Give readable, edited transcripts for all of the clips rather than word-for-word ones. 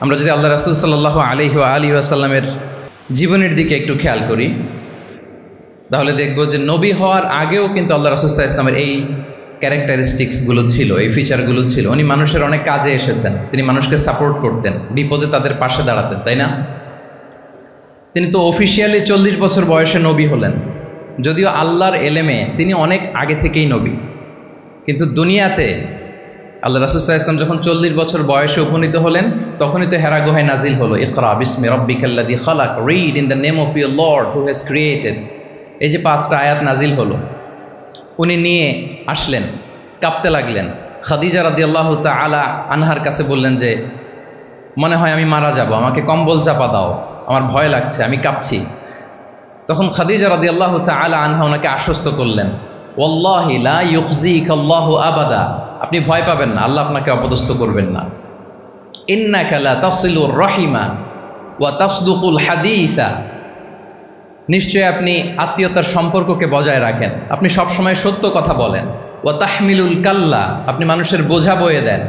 আমরা যদি আল্লাহ রাসূল সাল্লাল্লাহু আলাইহি ওয়া আলিহি ওয়াসাল্লামের জীবনের দিকে একটু খেয়াল করি তাহলে দেখব যে নবী হওয়ার আগেও কিন্তু আল্লাহ রাসূল সাল্লাল্লাহু আলাইহি ওয়াসাল্লামের এই ক্যারেক্টারিস্টিক্সগুলো ছিল, এই ফিচারগুলো ছিল। উনি মানুষের অনেক কাজে এসেছেন, তিনি মানুষকে সাপোর্ট করতেন, বিপদে তাদের পাশে দাঁড়াতেন, তাই না? তিনি তো অফিসিয়ালি 40 বছর বয়সে নবী হলেন, যদিও আল্লাহর এলেমে তিনি অনেক আগে থেকেই নবী। কিন্তু দুনিয়াতে আল্লাহ রাসূল সাল্লাল্লাহু আলাইহি ওয়াসাল্লাম যখন 40 বছর বয়সে উপনীত হলেন তখনই তো হেরা গুহায় নাজিল হলো, ইকরা বিসমি রাব্বিকাল্লাযী খালাক, read in the name of your Lord who has created. এই যে 5টা আয়াত নাজিল হলো, উনি নিয়ে আসলেন, কাঁপতে লাগলেন। খাদিজা রাদিয়াল্লাহু তাআলা আনহার কাছে বললেন যে মনে হয় আমি মারা যাব, আমাকে কম্বল চাপা দাও, আমার ভয় লাগছে, আমি কাঁপছি। তখন খাদিজা রাদিয়াল্লাহু তাআলা আনহা ওনাকে আশ্বস্ত করলেন, ওয়াল্লাহি লা ইউখজিকাল্লাহু আবাদা, আপনি ভয় পাবেন না, আল্লাহ আপনাকে অপদস্থ করবেন না। ইন্নাকা লা তাসিলুর রাহিমা ওয়া তাসদুকুল হাদিসা, নিশ্চয় আপনি আত্মীয়তার সম্পর্ককে বজায় রাখেন, আপনি সবসময় সত্য কথা বলেন। ওয়া তাহমিলুল কাল্লা, আপনি মানুষের বোঝা বয়ে দেন।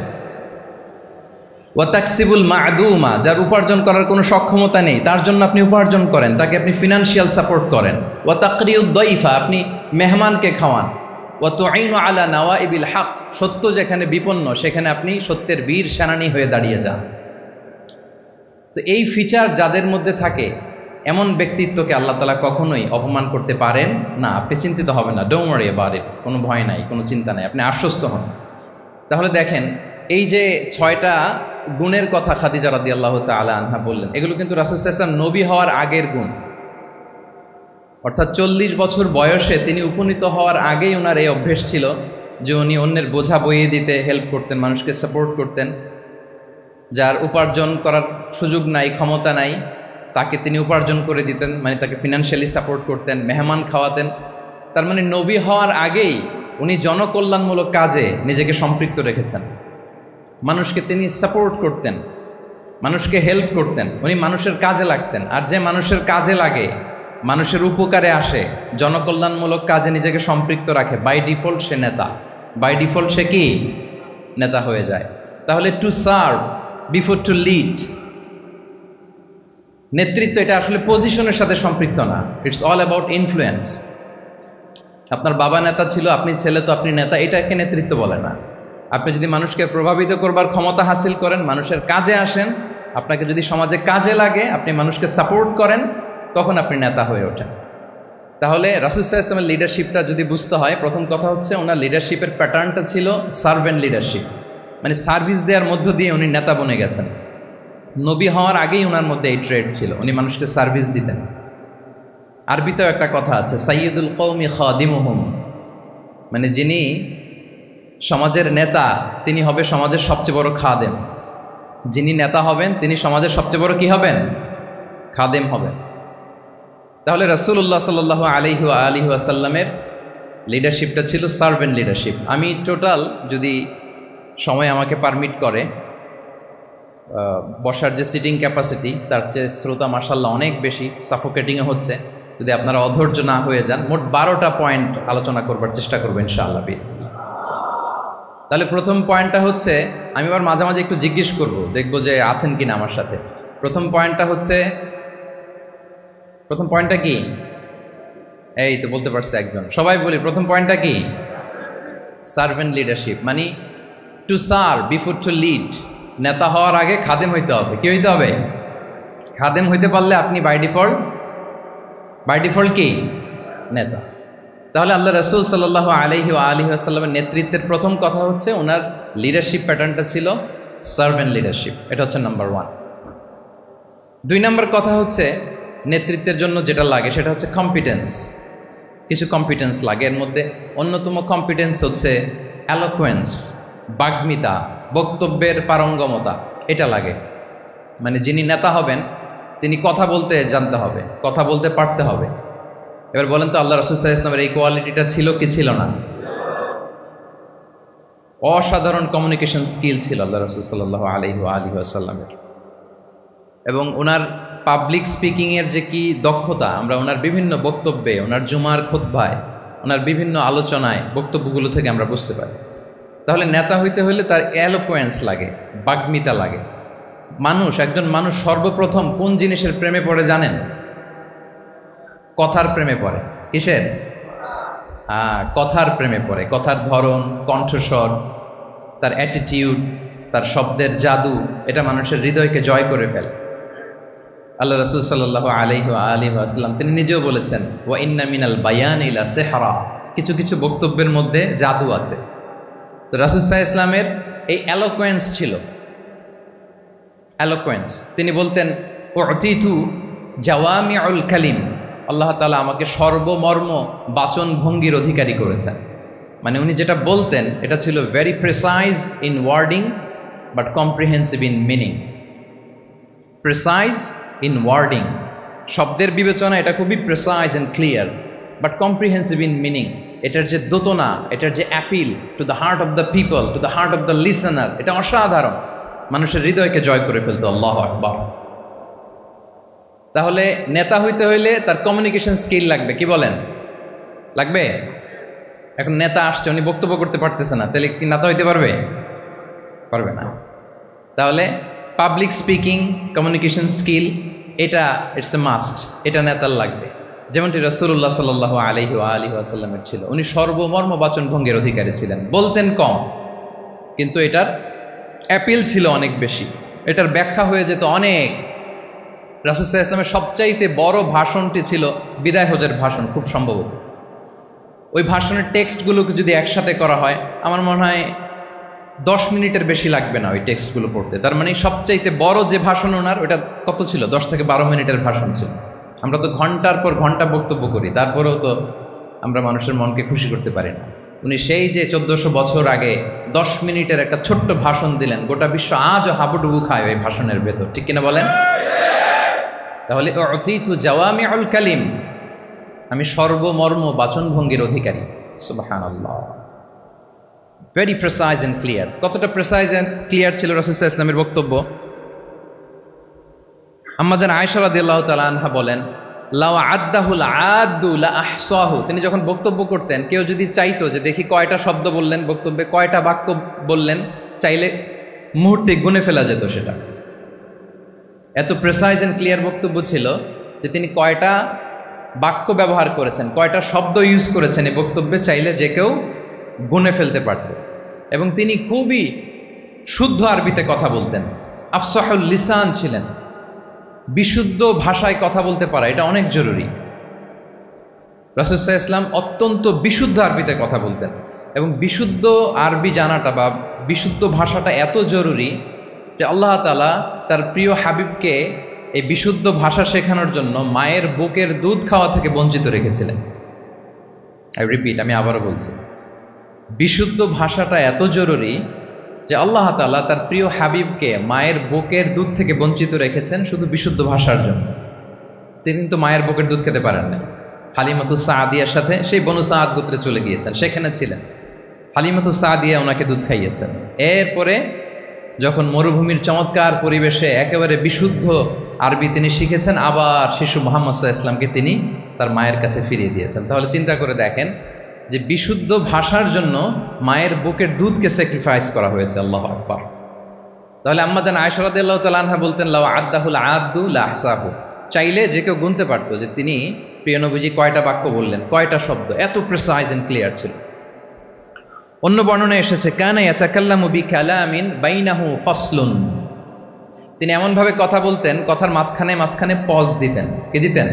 ওয়া তাকসিবুল মা'দুমা, যার উপার্জন করার কোনো সক্ষমতা নেই তার জন্য আপনি উপার্জন করেন, তাকে আপনি ফিনান্সিয়াল সাপোর্ট করেন। ওয়া তাকরিউদ দাইফা, আপনি মেহমানকে খাওয়ান। ওয়া তুঈনু আলা নাওয়াইবিল হক, সত্য যেখানে বিপন্ন সেখানে আপনি সত্যের বীর সেনানী হয়ে দাঁড়িয়ে যান। তো এই ফিচার যাদের মধ্যে থাকে এমন ব্যক্তিত্বকে আল্লাহ তাআলা কখনোই অপমান করতে পারেন না। আপনি চিন্তিত হবেন না, ডোন্ট ওয়ারি অ্যাবাউট ইট, কোনো ভয় নাই, কোনো চিন্তা নাই, আপনি আশ্বস্ত হন। তাহলে দেখেন এই যে 6টা গুণের কথা খাদিজা রাদিয়াল্লাহু তাআলা আনহা বললেন, এগুলো কিন্তু রাসূল সাল্লাল্লাহু আলাইহি ওয়াসাল্লাম নবী হওয়ার আগের গুণ। অর্থাৎ 40 বছর বয়সে তিনি উপনীত হওয়ার আগেই ওনার এই অভ্যেস ছিল যে উনি অন্যের বোঝা বইয়ে দিতে হেল্প করতেন, মানুষকে সাপোর্ট করতেন। যার উপার্জন করার সুযোগ নাই, ক্ষমতা নাই, তাকে তিনি উপার্জন করে দিতেন, মানে তাকে ফিনান্সিয়ালি সাপোর্ট করতেন, মেহমান খাওয়াতেন। তার মানে নবী হওয়ার আগেই উনি জনকল্যাণমূলক কাজে নিজেকে সম্পৃক্ত রেখেছেন। মানুষকে তিনি সাপোর্ট করতেন, মানুষকে হেল্প করতেন, উনি মানুষের কাজে লাগতেন। আর যে মানুষের কাজে লাগে, মানুষের উপকারে আসে, জনকল্যাণমূলক কাজে নিজেকে সম্পৃক্ত রাখে, বাই ডিফল্ট সে নেতা, বাই ডিফল্ট সে কি নেতা হয়ে যায়। তাহলে to serve before to lead, নেতৃত্ব এটা আসলে পজিশনের সাথে সম্পৃক্ত না, ইটস অল অ্যাবাউট ইনফ্লুয়েন্স। আপনার বাবা নেতা ছিল, আপনি ছেলে তো আপনি নেতা, এটাকে নেতৃত্ব বলে না। আপনি যদি মানুষকে প্রভাবিত করবার ক্ষমতা হাসিল করেন, মানুষের কাজে আসেন, আপনাকে যদি সমাজে কাজে লাগে, আপনি মানুষকে সাপোর্ট করেন, তখন আপনি নেতা হয়ে ওঠেন। তাহলে রাসূল সাল্লাল্লাহু আলাইহি ওয়াসাল্লামের লিডারশিপটা যদি বুঝতে হয়, প্রথম কথা হচ্ছে ওনার লিডারশিপের প্যাটার্নটা ছিল সার্ভেন্ট লিডারশিপ, মানে সার্ভিস দেওয়ার মধ্য দিয়ে উনি নেতা বনে গেছেন। নবী হওয়ার আগেই ওনার মধ্যে এই ট্রেড ছিল, উনি মানুষকে সার্ভিস দিতেন। আরবিতেও একটা কথা আছে, সাইয়্যিদুল কওমি খাদিমুহুম, মানে যিনি সমাজের নেতা তিনি হবে সমাজের সবচেয়ে বড় খাদেম। যিনি নেতা হবেন তিনি সমাজের সবচেয়ে বড় কি হবেন? খাদেম হবেন। তাহলে রাসূলুল্লাহ সাল্লাল্লাহু আলাইহি ওয়া আলিহি ওয়াসাল্লামের লিডারশিপটা ছিল সার্ভেন্ট লিডারশিপ। আমি টোটাল যদি সময় আমাকে পারমিট করে, বসার যে সিটিং ক্যাপাসিটি তার চেয়ে শ্রোতা মাশাআল্লাহ অনেক বেশি, সাফোকেটিংও হচ্ছে। যদি আপনারা অধৈর্য না হয়ে যান, মোট 12টা পয়েন্ট আলোচনা করবার চেষ্টা করবো ইনশাআল্লাহ। তাহলে প্রথম পয়েন্টটা হচ্ছে, আমি আবার মাঝে মাঝে একটু জিজ্ঞেস করব, দেখবো যে আছেন কিনা আমার সাথে। প্রথম পয়েন্টটা হচ্ছে, প্রথম পয়েন্টটা কি? এই তো বলতে পারছে একজন, সবাই বলি প্রথম পয়েন্টটা কি? সার্ভেন্ট লিডারশিপ, মানে to serve before to lead. নেতা হওয়ার আগে খাদেম হইতে হবে। কি হইতে হবে? খাদেম হইতে পারলে আপনি বাই ডিফল্ট কি নেতা। তাহলে আল্লাহ রাসূল সাল্লাল্লাহু আলাইহি ওয়া আলিহি ওয়াসাল্লামের নেতৃত্বের প্রথম কথা হচ্ছে ওনার লিডারশিপ প্যাটার্নটা ছিল সার্ভেন্ট লিডারশিপ। এটা হচ্ছে নাম্বার 1। 2 নম্বর কথা হচ্ছে নেতৃত্বের জন্য যেটা লাগে সেটা হচ্ছে কম্পিটেন্স। কিছু কম্পিটেন্স লাগে, এর মধ্যে অন্যতম কম্পিটেন্স হচ্ছে অ্যালোকুয়েন্স, বাগ্মিতা, বক্তব্যের পারঙ্গমতা, এটা লাগে। মানে যিনি নেতা হবেন তিনি কথা বলতে জানতে হবে, কথা বলতে পারতে হবে। এবার বলেন তো আল্লাহ রাসূল সাল্লাল্লাহু আলাইহি ওয়াসাল্লামের এই কোয়ালিটিটা ছিল কি ছিল না? অসাধারণ কমিউনিকেশন স্কিল ছিল আল্লাহ রাসূল সাল্লাল্লাহু আলাইহি ওয়া আলিহি ওয়াসাল্লামের। এবং ওনার পাবলিক স্পিকিংয়ের যে কি দক্ষতা, আমরা ওনার বিভিন্ন বক্তব্যে, ওনার জুমার খুতবায়, ওনার বিভিন্ন আলোচনায়, বক্তব্যগুলো থেকে আমরা বুঝতে পারি। তাহলে নেতা হইতে হলে তার এলোকোয়েন্স লাগে, বাগ্মিতা লাগে। একজন মানুষ সর্বপ্রথম কোন জিনিসের প্রেমে পড়ে জানেন? কথার প্রেমে পড়ে। কিসের? কথার প্রেমে পড়ে। কথার ধরন, কণ্ঠস্বর, তার অ্যাটিটিউড, তার শব্দের জাদু, এটা মানুষের হৃদয়কে জয় করে ফেলে। আল্লাহ রাসূল সাল্লাল্লাহু আলাইহি ওয়া আলিহি ওয়াসাল্লাম তিনি নিজেও বলেছেন, ওয়া ইন্না মিনাল বায়ানি লা সিহরা, কিছু কিছু বক্তব্যের মধ্যে জাদু আছে। তো রাসূল সাল্লাল্লাহু আলাইহি ওয়াসাল্লামের এই এলোকোয়েন্স ছিল, এলোকোয়েন্স। তিনি বলতেন, উতিতু জাওয়ামিউল কালিম, আল্লাহ তাআলা আমাকে সর্বমর্ম বাচন ভঙ্গির অধিকারী করেছেন। মানে উনি যেটা বলতেন এটা ছিল very precise in wording but comprehensive in meaning. Precise in wording, শব্দের বিবেচনা এটা খুবই precise and clear, but comprehensive in meaning. এটার যে দোতনা, এটার যে appeal to the heart of the people, to the heart of the listener, এটা অসাধারণ, মানুষের হৃদয়কে জয় করে ফেলতো। আল্লাহু আকবার। তাহলে নেতা হইতে হইলে তার কমিউনিকেশন স্কিল লাগবে, কি বলেন? লাগবে? এখন নেতা আসছে, উনি বক্তব্য করতে পারতেছে না, তাহলে কি নেতা হইতে পারবে? পারবে না। তাহলে পাবলিক স্পিকিং, কমিউনিকেশন স্কিল, এটা ইটস এ মাস্ট, এটা নেতার লাগবে। যেমনটি রাসূলুল্লাহ সাল্লাল্লাহু আলাইহি ওয়া আলিহি ওয়াসাল্লামের ছিল। উনি সর্বমর্ম বাচন ভঙ্গির অধিকারী ছিলেন। বলতেন কম, কিন্তু এটার অ্যাপিল ছিল অনেক বেশি, এটার ব্যাখ্যা হয়ে যেত অনেক। রাসূল সাল্লাল্লাহু আলাইহি ওয়াসাল্লামের সবচাইতে বড় ভাষণটি ছিল বিদায় হজের ভাষণ, খুব সম্ভবত। ওই ভাষণের টেক্সটগুলোকে যদি একসাথে করা হয়, আমার মনে হয় 10 মিনিটের বেশি লাগবে না ওই টেক্সটগুলো পড়তে। তার মানে সবচাইতে বড় যে ভাষণ ওনার, ওটা কত ছিল? 10 থেকে 12 মিনিটের ভাষণ ছিল। আমরা তো ঘন্টার পর ঘন্টা বক্তব্য করি, তারপরেও তো আমরা মানুষের মনকে খুশি করতে পারি না। উনি সেই যে 1400 বছর আগে 10 মিনিটের একটা ছোট্ট ভাষণ দিলেন, গোটা বিশ্ব আজও হাবুডুবু খায় ওই ভাষণের ভেতর, ঠিক কিনা বলেন? তাহলে উতিতু জাওয়ামিউল কালিম, আমি সর্বমর্ম বাচনভঙ্গির অধিকারী। সুবহানাল্লাহ, ভেরি প্রেসাইজ অ্যান্ড ক্লিয়ার। কতটা প্রেসাইজ অ্যান্ড ক্লিয়ার ছিল রাসূল সাল্লাল্লাহু আলাইহি ওয়াসাল্লামের বক্তব্য? আম্মা জান আয়েশা রাদিয়াল্লাহু তাআলা আনহা বলেন, লাউ আদ্দাহুল আদ্দু লা আহসাহু, তিনি যখন বক্তব্য করতেন, কেউ যদি চাইতো যে দেখি কয়টা শব্দ বললেন বক্তব্যে, কয়টা বাক্য বললেন, চাইলে মুহূর্তে গুনে ফেলা যেত সেটা। এত প্রেসাইজ অ্যান্ড ক্লিয়ার বক্তব্য ছিল যে তিনি কয়টা বাক্য ব্যবহার করেছেন, কয়টা শব্দ ইউজ করেছেন এই বক্তব্যে, চাইলে যে কেউ গুনে ফেলতে পারত। এবং তিনি খুবই শুদ্ধ আরবিতে কথা বলতেন, আফসাহুল লিসান ছিলেন। বিশুদ্ধ ভাষায় কথা বলতে পারা এটা অনেক জরুরি। রাসূল সাল্লাল্লাহু আলাইহি ওয়াসাল্লাম অত্যন্ত বিশুদ্ধ আরবিতে কথা বলতেন, এবং বিশুদ্ধ আরবি জানাটা বা বিশুদ্ধ ভাষাটা এত জরুরি যে আল্লাহ তাআলা তার প্রিয় হাবিবকে এই বিশুদ্ধ ভাষা শেখানোর জন্য মায়ের বুকের দুধ খাওয়া থেকে বঞ্চিত রেখেছিলেন। আই রিপিট, আমি আবারও বলছি, বিশুদ্ধ ভাষাটা এত জরুরি যে আল্লাহ তাআলা তার প্রিয় হাবিবকে মায়ের বুকের দুধ থেকে বঞ্চিত রেখেছেন শুধু বিশুদ্ধ ভাষার জন্য। তিনি কিন্তু মায়ের বুকের দুধ খেতে পারেন না। হালিমাতু সাদিয়ার সাথে সেই বনু সাদ গোত্রে চলে গিয়েছেন, সেখানে ছিলেন। হালিমাতু সাদিয়া ওনাকে দুধ খাইয়েছেন। এরপরে যখন মরুভূমির চমৎকার পরিবেশে একেবারে বিশুদ্ধ আরবি তিনি শিখেছেন, আবার শিশু মুহাম্মদ সাল্লাল্লাহু আলাইহি ওয়াসাল্লামকে তিনি তার মায়ের কাছে ফিরিয়ে দিয়েছেন। তাহলে চিন্তা করে দেখেন যে বিশুদ্ধ ভাষার জন্য মায়ের বুকের দুধকে স্যাক্রিফাইস করা হয়েছে। আল্লাহু আকবার। তাহলে আম্মা জান আয়েশা রাদিয়াল্লাহু তাআলা আনহা বলতেন, লাউ আদ্দাহুল আদ্দু লা আহসাহু, চাইলে যে কেউ গুনতে পারতো যে তিনি প্রিয় নবীজি কয়টা বাক্য বললেন, কয়টা শব্দ, এত প্রিসাইজ এন্ড ক্লিয়ার ছিল। অন্য বর্ণনায় এসেছে, কানা ইয়াতাকাল্লামু বিকালামিন বাইনাহু ফাসলুন, তিনি এমনভাবে কথা বলতেন, কথার মাঝখানে মাঝখানে পজ দিতেন। কে দিতেন?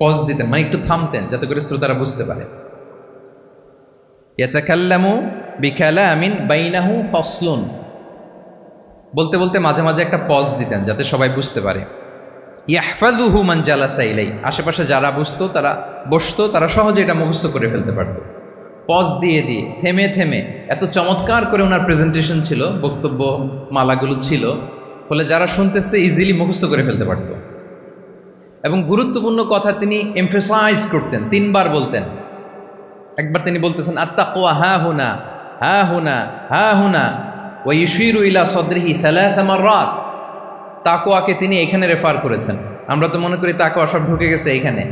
পজ দিতেন, মানে একটু থামতেন যাতে করে শ্রোতারা বুঝতে পারে। ইয়াতাকাল্লামু বিকালামিন বাইনাহু ফাসলুন, বলতে বলতে মাঝে মাঝে একটা পজ দিতেন যাতে সবাই বুঝতে পারে। ইয়াহফাযুহু মান জালাসা ইলাই, আশেপাশে যারা বসতো তারা সহজে এটা মুখস্থ করে ফেলতে পারত। পজ দিয়ে দিয়ে, থেমে থেমে, এত চমৎকার করে ওনার প্রেজেন্টেশন ছিল, বক্তব্য মালাগুলো ছিল, ফলে যারা শুনতেছে ইজিলি মুখস্থ করে ফেলতে পারত। এবং গুরুত্বপূর্ণ কথা তিনি এমফেসাইজ করতেন, 3 বার বলতেন। একবার তিনি বলতেছেন, আত্তাকওয়া হা হুনা হা হুনা হা হুনা ওয়া ইউশিরু ইলা সাদরিহি 3 মাররাত। তাকওয়াকে তিনি এখানে রেফার করেছেন। আমরা তো মনে করি তাকওয়া সব ঢুকে গেছে এখানে,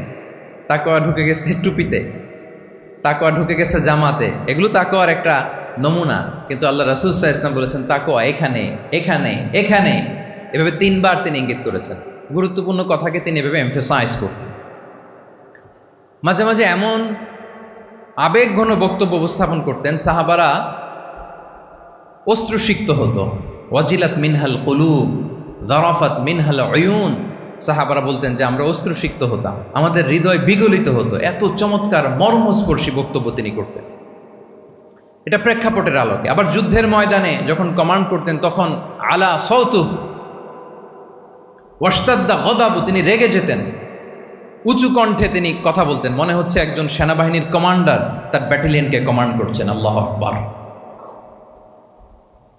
তাকওয়া ঢুকে গেছে টুপিতে, তাকওয়া ঢুকে গেছে জামাতে। এগুলো তাকওয়ার একটা নমুনা, কিন্তু আল্লাহ রাসূল সাল্লাল্লাহু আলাইহি ওয়াসাল্লাম বলেছেন তাকওয়া এখানে এখানে এখানে, এভাবে 3 বার তিনি ইঙ্গিত করেছেন। গুরুত্বপূর্ণ কথাকে তিনি এভাবে এমফাসাইজ করতেন। মাঝে মাঝে এমন আবেগঘন বক্তব্য উপস্থাপন করতেন, সাহাবারা অশ্রুসিক্ত হতো। ওয়াজিলাত মিনহাল কুলুব যারাফাত মিনহাল উয়ুন, সাহাবারা বলতেন যে আমরা অশ্রুসিক্ত হতাম, আমাদের হৃদয় বিগলিত হতো। এত চমৎকার মর্মস্পর্শী বক্তব্য তিনি করতেন। এটা প্রেক্ষাপটের আলোকে। আবার যুদ্ধের ময়দানে যখন কমান্ড করতেন তখন আলা সাউতু ওয়াশতাদ্দা গদাবু, তিনি রেগে যেতেন, উঁচু কণ্ঠে তিনি কথা বলতেন, মনে হচ্ছে একজন সেনাবাহিনীর কমান্ডার তার ব্যাটালিয়নকে কমান্ড করছেন। আল্লাহু আকবার।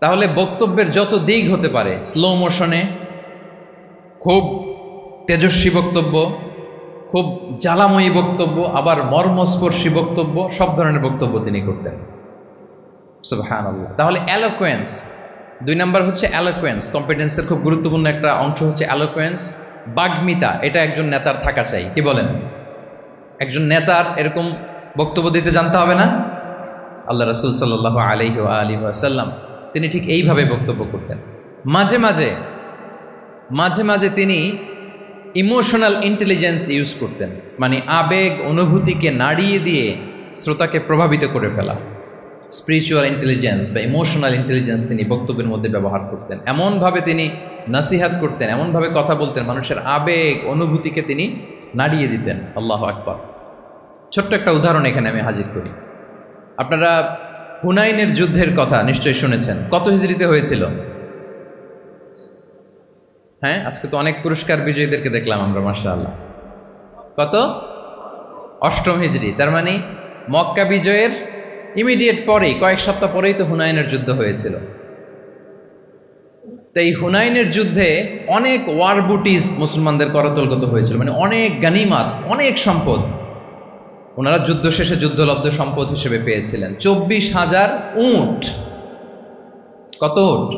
তাহলে বক্তব্যের যত দিক হতে পারে, স্লো মোশনে, খুব তেজস্বী বক্তব্য, খুব জ্বালাময়ী বক্তব্য, আবার মর্মস্পর্শী বক্তব্য, সব ধরনের বক্তব্য তিনি করতেন। সুবহানাল্লাহ। তাহলে অ্যালোকোয়েন্স, 2 নাম্বার হচ্ছে অ্যালোকোয়েন্স। কম্পিটেন্সের খুব গুরুত্বপূর্ণ একটা অংশ হচ্ছে অ্যালোকোয়েন্স, বাগ্মিতা। এটা একজন নেতার থাকা চাই। কি বলেন? একজন নেতার এরকম বক্তব্য দিতে জানতে হবে না? আল্লাহ রাসূল সাল্লাল্লাহু আলাইহি ওয়া সাল্লাম তিনি ঠিক এইভাবে বক্তব্য করতেন। মাঝে মাঝে তিনি ইমোশনাল ইন্টেলিজেন্স ইউজ করতেন, মানে আবেগ অনুভূতিকে নাড়িয়ে দিয়ে শ্রোতাকে প্রভাবিত করে ফেলা। স্পিরিচুয়াল ইন্টেলিজেন্স বা ইমোশনাল ইন্টেলিজেন্স তিনি বক্তব্যের মধ্যে ব্যবহার করতেন। এমনভাবে তিনি নাসিহাত করতেন, এমনভাবে কথা বলতেন, মানুষের আবেগ অনুভূতিকে তিনি নাড়িয়ে দিতেন। আল্লাহু আকবার। ছোট্ট একটা উদাহরণ এখানে আমি হাজির করি। আপনারা হুনাইনের যুদ্ধের কথা নিশ্চয়ই শুনেছেন। কত হিজরিতে হয়েছিল? হ্যাঁ, আজকে তো অনেক পুরস্কার বিজয়ীদেরকে দেখলাম আমরা, মাশাআল্লাহ। কত? 8ম হিজরি। তার মানে মক্কা বিজয়ের ইমিডিয়েট পরেই, কয়েক সপ্তাহ পরেই তো হুনাইনের যুদ্ধ হয়েছিল। তো এই হুনাইনের যুদ্ধে অনেক ওয়ার বুটিজ মুসলমানদের করতলগত হয়েছিল, মানে অনেক গানিমাত, অনেক সম্পদ ওনারা যুদ্ধ শেষে যুদ্ধলব্ধ সম্পদ হিসেবে পেয়েছিলেন। 24,000 উট। কত উট?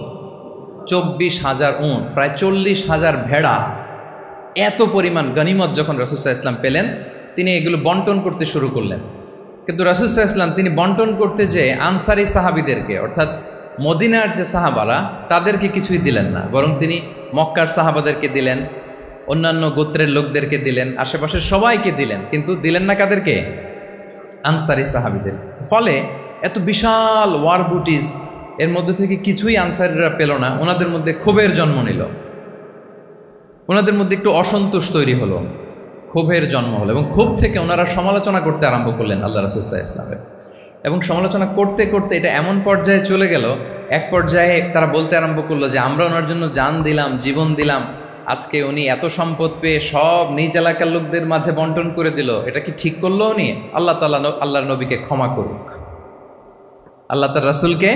24,000 উট, প্রায় 40,000 ভেড়া। এত পরিমাণ গনিমত যখন রাসূল সাল্লাল্লাহু আলাইহি ওয়াসাল্লাম পেলেন, তিনি এগুলো বন্টন করতে শুরু করলেন। কিন্তু রাসূল সাল্লাল্লাহু আলাইহি ওয়াসাল্লাম তিনি বন্টন করতে যে আনসারি সাহাবীদেরকে, অর্থাৎ মদিনার যে সাহাবারা, তাদেরকে কিছুই দিলেন না, বরং তিনি মক্কার সাহাবাদেরকে দিলেন, অন্যান্য গোত্রের লোকদেরকে দিলেন, আশেপাশের সবাইকে দিলেন, কিন্তু দিলেন না কাদেরকে? আনসারি সাহাবীদের। ফলে এত বিশাল ওয়ার বুটিজ, এর মধ্যে থেকে কিছুই আনসারিরা পেল না। ওনাদের মধ্যে ক্ষোভের জন্ম নিল, ওনাদের মধ্যে একটু অসন্তোষ তৈরি হলো, ক্ষোভের জন্ম হলো, এবং ক্ষোভ থেকে ওনারা সমালোচনা করতে আরম্ভ করলেন আল্লাহ রাসূল সাল্লাল্লাহু আলাইহি ওয়াসাল্লামের। এবং সমালোচনা করতে করতে এটা এমন পর্যায়ে চলে গেল, এক পর্যায়ে তারা বলতে আরম্ভ করলো যে আমরা ওনার জন্য জান দিলাম, জীবন দিলাম, আজকে উনি এত সম্পদ পেয়ে সব নিজ এলাকার লোকদের মাঝে বন্টন করে দিল, এটা কি ঠিক করলো উনি? আল্লাহ তাআলা আল্লাহর নবীকে ক্ষমা করুক, আল্লাহ তার রাসূলকে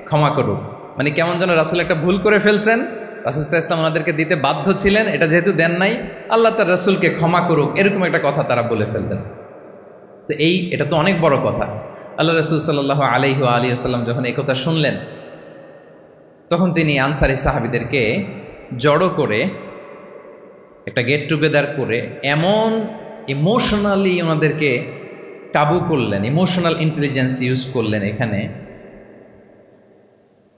ক্ষমা করুক। মানে কেমন যেন রাসূল একটা ভুল করে ফেলছেন, রাসূল সাল্লাল্লাহু আলাইহি ওয়াসাল্লাম ওনাদেরকে দিতে বাধ্য ছিলেন, এটা যেহেতু দেন নাই, আল্লাহ তার রাসূলকে ক্ষমা করুক, এরকম একটা কথা তারা বলে ফেললেন। তো এটা তো অনেক বড় কথা। আল্লাহ রাসূল সাল্লাল্লাহু আলাইহি ওয়াসাল্লাম যখন এই কথা শুনলেন, তখন তিনি আনসারি সাহাবীদেরকে জড়ো করে একটা গেট টুগেদার করে এমন ইমোশনালি ওনাদেরকে কাবু করলেন, ইমোশনাল ইন্টেলিজেন্স ইউজ করলেন। এখানে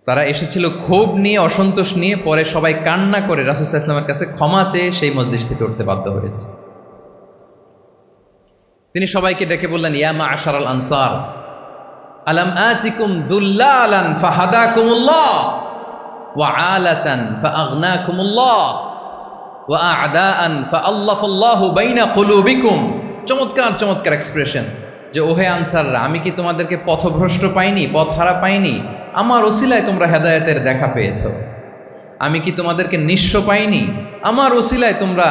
তারা এসেছিল ক্ষোভ নিয়ে, অসন্তোষ নিয়ে, পরে সবাই কান্না করে রাসূল সাল্লাল্লাহু আলাইহি ওয়াসাল্লামের কাছে ক্ষমা চেয়ে সেই মজলিস থেকে উঠতে বাধ্য হয়েছে। তিনি সবাইকে ডেকে বললেন, ইয়া মা'আশারাল আনসার আলাম আতিকুম দুল্লালান ফাহাদাকুমুল্লাহ ওয়া আলাতান ফাআগনাকুমুল্লাহ ওয়া আ'দাআন ফাআল্লাফাল্লাহু বাইনা কুলুবিকুম। চমৎকার চমৎকার এক্সপ্রেশন, যে ওহে আনসাররা, আমি কি তোমাদেরকে পথভ্রষ্ট পাইনি, পথহারা পাইনি? আমার ওসিলায় তোমরা হেদায়েতের দেখা পেয়েছ। আমি কি তোমাদেরকে নিঃস্ব পাইনি? আমার ওসিলায় তোমরা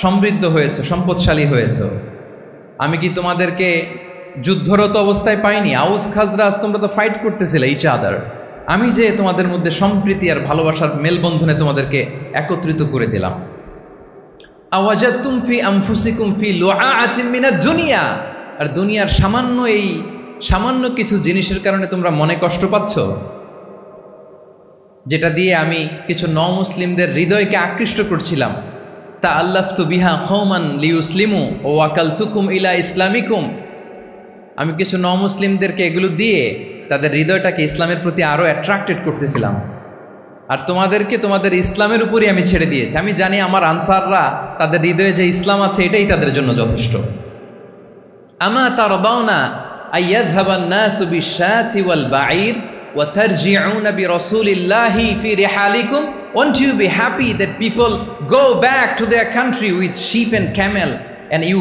সমৃদ্ধ হয়েছ, সম্পদশালী হয়েছ। আমি কি তোমাদেরকে যুদ্ধরত অবস্থায় পাইনি? আউস খাজরাজ তোমরা তো ফাইট করতেছিলে ইচ আদার, আমি যে তোমাদের মধ্যে সম্প্রীতি আর ভালোবাসার মেলবন্ধনে তোমাদেরকে একত্রিত করে দিলাম। আওয়াজাতুম ফি আনফুসিকুম ফি লুআআতিন মিনাদ দুনিয়া, আর দুনিয়ার সামান্য কিছু জিনিসের কারণে তোমরা মনে কষ্ট পাচ্ছ, যেটা দিয়ে আমি কিছু মুসলিমদের হৃদয়কে আকৃষ্ট করছিলাম। তাআল্লাফতু বিহা কওমান লিউসলিমু ওয়া ওয়াকালতুকুম ইলা ইসলামিকুম, আমি কিছু মুসলিমদেরকে এগুলো দিয়ে তাদের হৃদয়টাকে ইসলামের প্রতি আরও অ্যাট্রাক্টেড করতেছিলাম, আর তোমাদেরকে তোমাদের ইসলামের উপরই আমি ছেড়ে দিয়েছি। আমি জানি আমার আনসাররা তাদের হৃদয়ে যে ইসলাম আছে এটাই তাদের জন্য যথেষ্ট। আমা তারদাউনা আইয়াযহাবান নাসু বিশ-শাতি ওয়াল বাঈর ওয়া তারজিউনা বিরাসূলিল্লাহি ফি রিহালিকুম, won't you be happy that people go back to their country with sheep and camel and you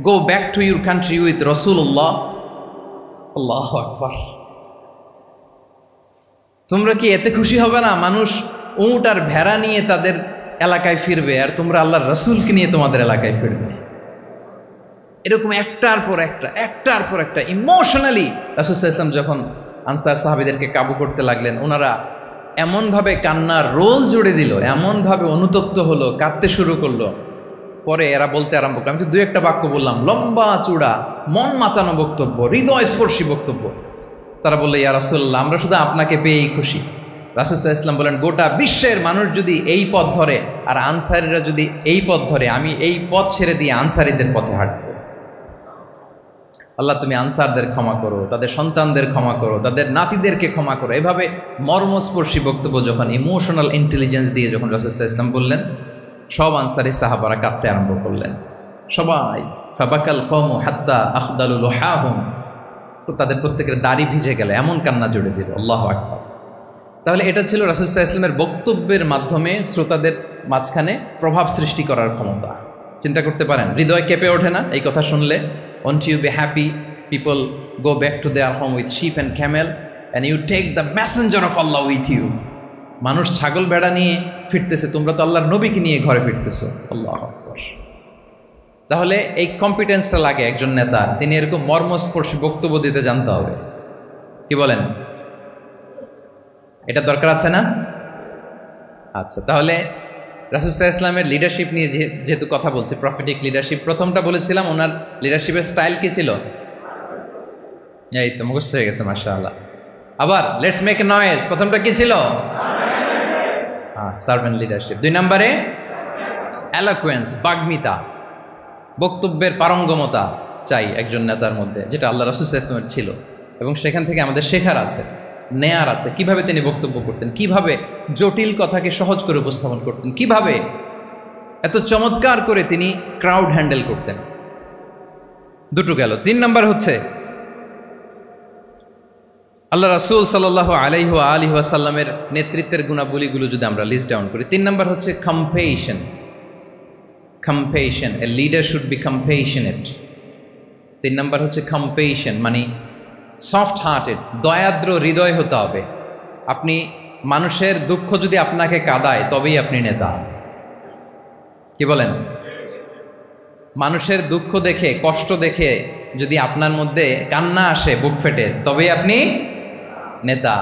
go back to your country with Rasulullah? আল্লাহু আকবার। তোমরা কি এতে খুশি হবে না মানুষ উট আর ভেড়া নিয়ে তাদের এলাকায় ফিরবে, আর তোমরা আল্লাহর রাসূলকে নিয়ে তোমাদের এলাকায় ফিরবে? এরকম একটার পর একটা ইমোশনালি রাসূল সাল্লাল্লাহু আলাইহি ওয়াসাল্লাম যখন আনসার সাহাবীদেরকে কাবু করতে লাগলেন, ওনারা এমনভাবে কান্নার রোল জুড়ে দিল, এমনভাবে অনুতপ্ত হলো, কাঁদতে শুরু করলো। পরে এরা বলতে আরম্ভ করলো, আমি তো 2-1টা বাক্য বললাম, লম্বা চূড়া মন মাতানো বক্তব্য, হৃদয়স্পর্শী বক্তব্য। তারা বললো, ইয়া রাসূলুল্লাহ, আমরা শুধু আপনাকে পেয়েই খুশি। রাসূল সাল্লাল্লাহু আলাইহি ওয়াসাল্লাম বলেন, গোটা বিশ্বের মানুষ যদি এই পথ ধরে আর আনসারীরা যদি এই পথ ধরে, আমি এই পথ ছেড়ে দিয়ে আনসারীদের পথে হাঁটব। আল্লাহ তুমি আনসারদের ক্ষমা করো, তাদের সন্তানদের ক্ষমা করো, তাদের নাতিদেরকে ক্ষমা করো। এভাবে মর্মস্পর্শী বক্তব্য যখন ইমোশনাল ইন্টেলিজেন্স দিয়ে যখন রাসূল সাল্লাল্লাহু আলাইহি ওয়াসাল্লাম বললেন, সব আনসারী সাহাবারা কাঁদতে আরম্ভ করলেন। সবাই ফাবাকাল কওমু হাত্তা আখদালু লুহাহুম, তাদের প্রত্যেকের দাড়ি ভিজে গেল, এমন কান্না জুড়ে দিল। আল্লাহু আকবার। তাহলে এটা ছিল রাসূল সাল্লাল্লাহু আলাইহি ওয়াসাল্লামের বক্তব্যের মাধ্যমে শ্রোতাদের মাঝখানে প্রভাব সৃষ্টি করার ক্ষমতা। চিন্তা করতে পারেন, হৃদয় কেঁপে ওঠে না এই কথা শুনলে? Won't you be happy people go back to their home with sheep and camel and you take the messenger of Allah with you? মানুষ ছাগল ভেড়া নিয়ে ফিরতেছে, তোমরা তো আল্লাহর নবীকে নিয়ে ঘরে ফিরতেছো। আল্লাহু আকবার। তাহলে এই কম্পিটেন্সটা লাগে একজন নেতা, তিনি এরকম মর্মস্পর্শী বক্তব্য দিতে জানতে হবে। কি বলেন? এটা দরকার আছে না? আচ্ছা, তাহলে রাসূল সাল্লাল্লাহু আলাইহি ওয়াসাল্লামের লিডারশিপ নিয়ে যেহেতু কথা বলছে, প্রফেটিক লিডারশিপ, প্রথমটা বলেছিলাম ওনার লিডারশিপের স্টাইল কি ছিল? এই তো মুখস্থ হয়ে গেছে, মাশাআল্লাহ। আবার লেটস মেক এ নয়েজ, প্রথমটা কি ছিল? Servant leadership. 2 নম্বরে এলোকুয়েন্স, বাগ্মিতা, বক্তব্যের পারঙ্গমতা চাই একজন নেতার মধ্যে, যেটা আল্লাহ রাসূল সাল্লাল্লাহু আলাইহি ওয়াসাল্লামের ছিল, এবং সেখান থেকে আমাদের শেখার আছে, নেয়ার আছে। কিভাবে তিনি বক্তব্য করতেন, কিভাবে জটিল কথাকে সহজ করে উপস্থাপন করতেন, কিভাবে এত চমৎকার করে তিনি ক্রাউড হ্যান্ডেল করতেন। দুটো গেল। 3 নম্বর হচ্ছে আল্লাহ রাসূল সাল্লাল্লাহু আলাইহি ওয়া আলিহি ওয়াসাল্লামের নেতৃত্বের গুণাবলীগুলো যদি আমরা লিস্ট ডাউন করি, 3 নম্বর হচ্ছে কম্পেশন। কম্পেশন, a leader should be compassionate. 3 নম্বর হচ্ছে কম্পেশন, মানে সফট হার্টেড, দয়াদ্র হৃদয় হতে হবে। আপনি মানুষের দুঃখ যদি আপনাকে কাঁদায় তবেই আপনি নেতা। কি বলেন? মানুষের দুঃখ দেখে, কষ্ট দেখে যদি আপনার মধ্যে কান্না আসে বুক ফেটে, তবেই আপনি নেতা।